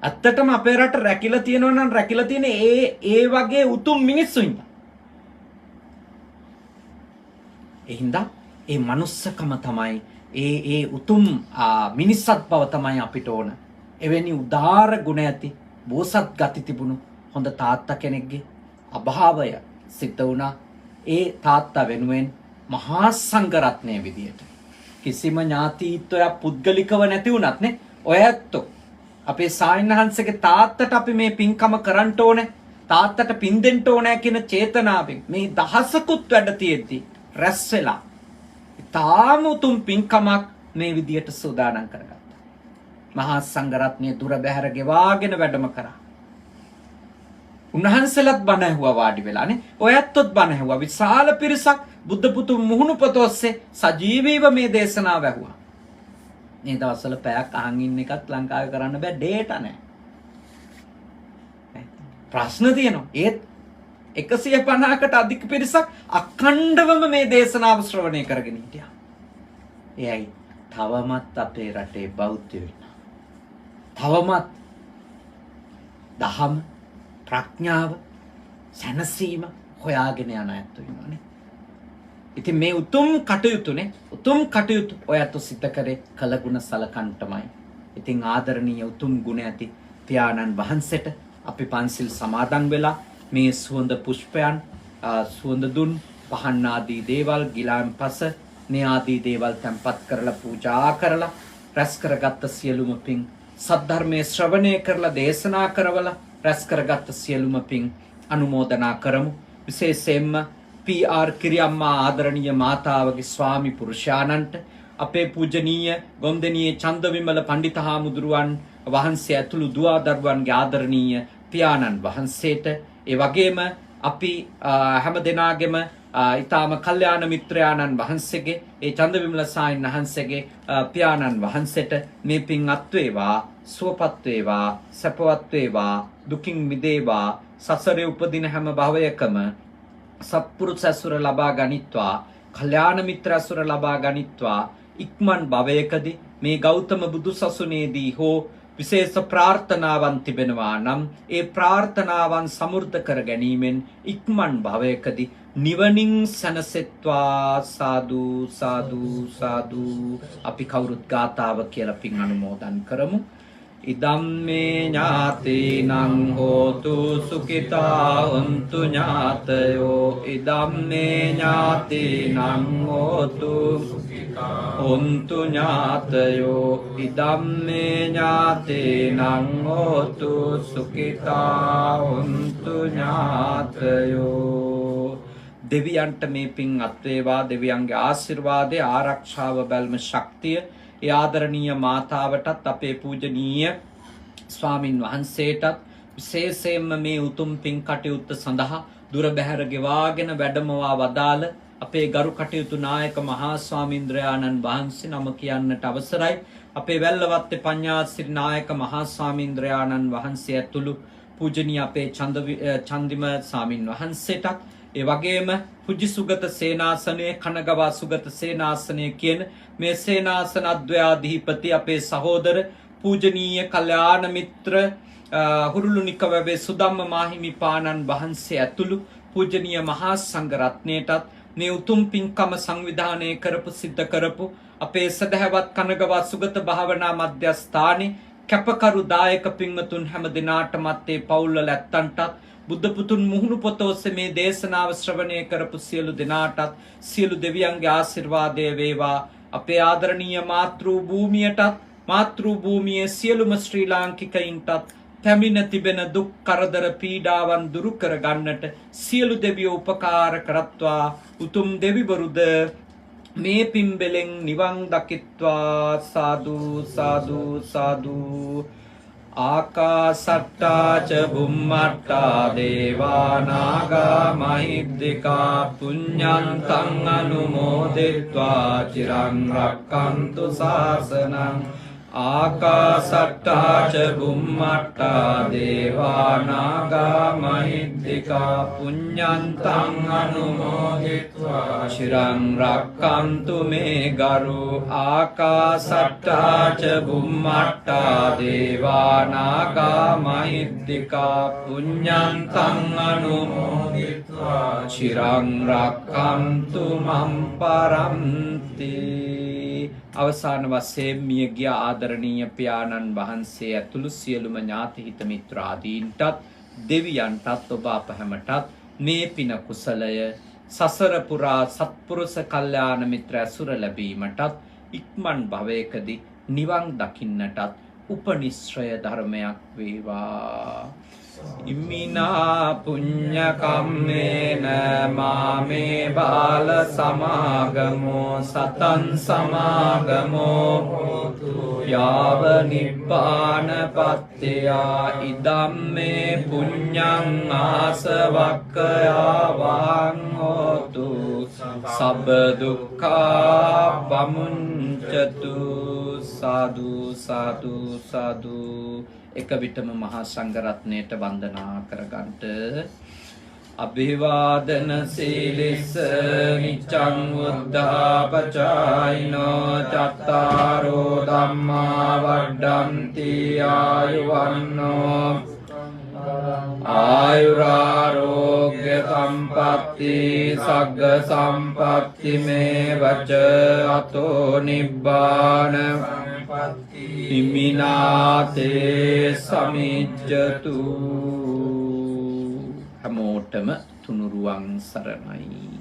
ඇත්තටම අපේ රට රැකිලා තියෙනවා නම් රැකිලා තියෙන ඒ වගේ උතුම් මිනිස්සු ඉන්නවා. ඒ හින්දා ඒ මනුස්සකම තමයි ඒ උතුම් මිනිස්සත් බව තමයි අපිට ඕන. එවැනි උදාර ගුණ ඇති බෝසත් ගති තිබුණු හොඳ තාත්තා කෙනෙක්ගේ අභාවය සිද්ධ වුණා. ඒ තාත්තා වෙනුවෙන් මහා සංඝරත්නය විදියට කිසිම ඥාතීත්වයක් පුද්ගලිකව නැති වුණත් නේ ඔය ඇත්තෝ අපේ සායනහන්සේගේ තාත්තට අපි මේ පින්කම කරන්න ඕනේ, තාත්තට පින් දෙන්න ඕනේ කියන චේතනාවෙන් මේ දහසකුත් වැඩ තියෙද්දි රැස් වෙලා තාම උතුම් පින්කමක් මේ විදියට සූදානම් කරගත්තා. මහා සංඝරත්නයේ දුර බැහැර ගෙවාගෙන වැඩම කරා. උන්වහන්සේලාත් බණ ඇහුවා වාඩි වෙලානේ. ඔයත්ොත් බණ ඇහුවා. විශාල පිරිසක් බුද්ධ පුතු මුහුණුපත ඔස්සේ සජීවීව මේ දේශනාව ඇහුවා. මේ දවස්වල පැයක් අහන් ඉන්න එකත් ලංකාවේ කරන්න බෑ, ඩේටා නැහැ. ප්‍රශ්න තියෙනවා. ඒත් 150කට අධික පිරිසක් අඛණ්ඩවම මේ දේශනාව ශ්‍රවණය කරගෙන හිටියා. එයයි තවමත් අපේ රටේ බෞද්ධයෝ ඉන්නවා. තවමත් දහම, ප්‍රඥාව, සැනසීම හොයාගෙන යන ඇත්තෝ ඉන්නවනේ. ඉතින් මේ උතුම් කටයුතු ඔයත් සිද්ධ කරේ කළගුණ සලකන්ටමයි. ඉතින් ආදරණීය උතුම් ගුණ ඇති පියාණන් වහන්සේට අපි පන්සිල් සමාදන් වෙලා මේ සුවඳ පුෂ්පයන්, සුවඳ දුන්, පහන් ආදී දේවල්, ගිලාම් පස මේ ආදී දේවල් තැන්පත් කරලා පූජා කරලා රැස් කරගත්ත සියලුම පින් සද්ධර්මයේ ශ්‍රවණය කරලා දේශනා කරවලා රැස් කරගත්ත සියලුම පින් අනුමෝදනා කරමු. විශේෂයෙන්ම PR කිරියම්මා ආදරණීය මාතාවගේ ස්වාමි පුරුෂයාණන්ට, අපේ පූජනීය ගොම්දෙනියේ චන්දවිමල පණ්ඩිතහාමුදුරුවන් වහන්සේ ඇතුළු දුවා දරුවන්ගේ ආදරණීය පියාණන් වහන්සේට, ඒ වගේම අපි හැම දෙනාගේම ඊටාම කල්යාණ මිත්‍රයාණන් වහන්සේගේ, ඒ චන්දවිමල සායන් වහන්සේගේ පියාණන් වහන්සේට මේ පින් අත් වේවා, සුවපත් වේවා, සැපවත් වේවා, දුකින් මිදේවා, සසරේ උපදින හැම භවයකම සත්පුරුෂ ඇසුර ලබා ගනිත්වා, කල්යාණ මිත්‍ර ඇසුර ලබා ගනිත්වා, ඉක්මන් භවයකදී මේ ගෞතම බුදු සසුනේදී හෝ විශේෂ ප්‍රාර්ථනාවන් තිබෙනවා නම් ඒ ප්‍රාර්ථනාවන් සමෘද්ධ කර ගැනීමෙන් ඉක්මන් භවයකදී නිවනින් සැනසෙත්වා. සාදු සාදු සාදු. අපි කවුරුත් ගාතාව කියලා පින් අනුමෝදන් කරමු. ඉදම් මේ ඥාතිනං හෝතු සුඛිතා හොන්තු ඥාතයෝ. ඉදම් මේ ඥාතිනං හෝතු හොන්තු ඥාතයෝ. ඉදම් මේ ඥාතිනං හෝතු සුඛිතා හොන්තු ඥාතයෝ. දෙවියන්ට මේ පින් අත්වේවා. දෙවියන්ගේ ආශිර්වාදය, ආරක්ෂාව, බැල්ම, ශක්තිය ඒ ආදරණීය මාතාවටත් අපේ පූජනීය ස්වාමින් වහන්සේටත් විශේෂයෙන්ම මේ උතුම් පින් කටයුත්ත සඳහා දුර බැහැර ගෙවාගෙන වැඩමවා වදාළ අපේ ගරු කටයුතු නායක මහා ස්වාමීන්ද්‍රයාණන් වහන්සේ නම කියන්නට අවසරයි. අපේ වැල්ලවත්තේ පඤ්ඤාසිරි නායක මහා ස්වාමීන්ද්‍රයාණන් වහන්සේ ඇතුළු පූජනීය අපේ චන්දිම ස්වාමින් වහන්සේටත්, ඒ වගේම පුජි සුගත සේනාසනයේ, කනගවා සුගත සේනාසනය කියන මේ සේනාසන අද්වයාධිපති අපේ සහෝදර පූජනීය කල්යාණ මිත්‍ර හුරුළුනික වැවේ සුදම්ම මාහිමිපාණන් වහන්සේ ඇතුළු පූජනීය මහා සංඝ රත්නයටත් මේ උතුම් පින්කම සංවිධානය කරපු, සිද්ධ කරපු අපේ සදහැවත් කනගවා සුගත භාවනා මධ්‍යස්ථානයේ කැපකරු දායක පින්වතුන් හැම දිනාටමත්, ඒ පවුල්වල ඇත්තන්ටත්, බුද්ධ පුතුන් මුහුණු පොත ඔස්සේ මේ දේශනාව ශ්‍රවණය කරපු සියලු දෙනාටත් සියලු දෙවියන්ගේ ආශිර්වාදය වේවා. අපේ ආදරණීය මාතෘ භූමියටත්, මාතෘ භූමියේ සියලුම ශ්‍රී ලාංකිකයින්ටත් පැමිණ තිබෙන දුක් කරදර පීඩාවන් දුරු කර ගන්නට සියලු දෙවියෝ උපකාර කරත්වා. උතුම් දෙවිවරුද මේ පින්බෙලෙන් නිවන් දකිත්වා. සාදු සාදු සාදු. ආකාසට්ටා ච බුම්මට්ටා දේවා නාග මහිද්దికා පුඤ්ඤන්තං අනුමෝදිත්වා චිරං රක්ඛන්තු ශාසනං. ආකාසට්ටා ච බුම්මට්ටා දේවා නාග මහිද්దికා පුඤ්ඤන්තං අනුමෝදිත්වා චිරං රක්ඛන්තු මේ ගරු. ආකාසට්ටා ච බුම්මට්ටා දේවා නාග මහිද්దికා පුඤ්ඤන්තං අනුමෝදිත්වා චිරං රක්ඛන්තු මම් පරන්ති. අවසාන වශයෙන් මියගිය ආදරණීය පියාණන් වහන්සේ ඇතුළු සියලුම ඥාති හිත මිත්‍රාදීන්ටත්, දෙවියන්ටත්, ඔබ අප හැමටත් මේ පින කුසලය සසර පුරා සත්පුරුෂ කල්යාණ මිත්‍ර ඇසුර ලැබීමටත්, ඉක්මන් භවයකදී නිවන් දකින්නටත් උපනිශ්‍රය ධර්මයක් වේවා. ඉමිනා පුඤ්ඤ කම්මේන මාමේ බාල සමාගමෝ සතං සමාගමෝ යාව නිබ්බාන පත්‍ත්‍යා ඉදම්මේ පුඤ්ඤං ආසවක්ඛයාවං හෝතු සබ්බ දුක්ඛා පමුඤ්චතු සාදු සාදු සාදු. එක විටම මහා සංඝරත්නයට වන්දනා කරගන්නට. අභිවාදන සීලිස්ස නිච්ඡං උද්ධාපචායිනෝ චත්තාරෝ ධම්මා වඩ්ඩන්ති ආයුවන්නෝ ආයුරාරෝග්‍ය සම්පatti සග්ග සම්පatti මේ වච අතෝ නිබ්බාන හිමිනාතේ සමිජ්ජතු. හැමෝටම තුනුරුවන් සරණයි.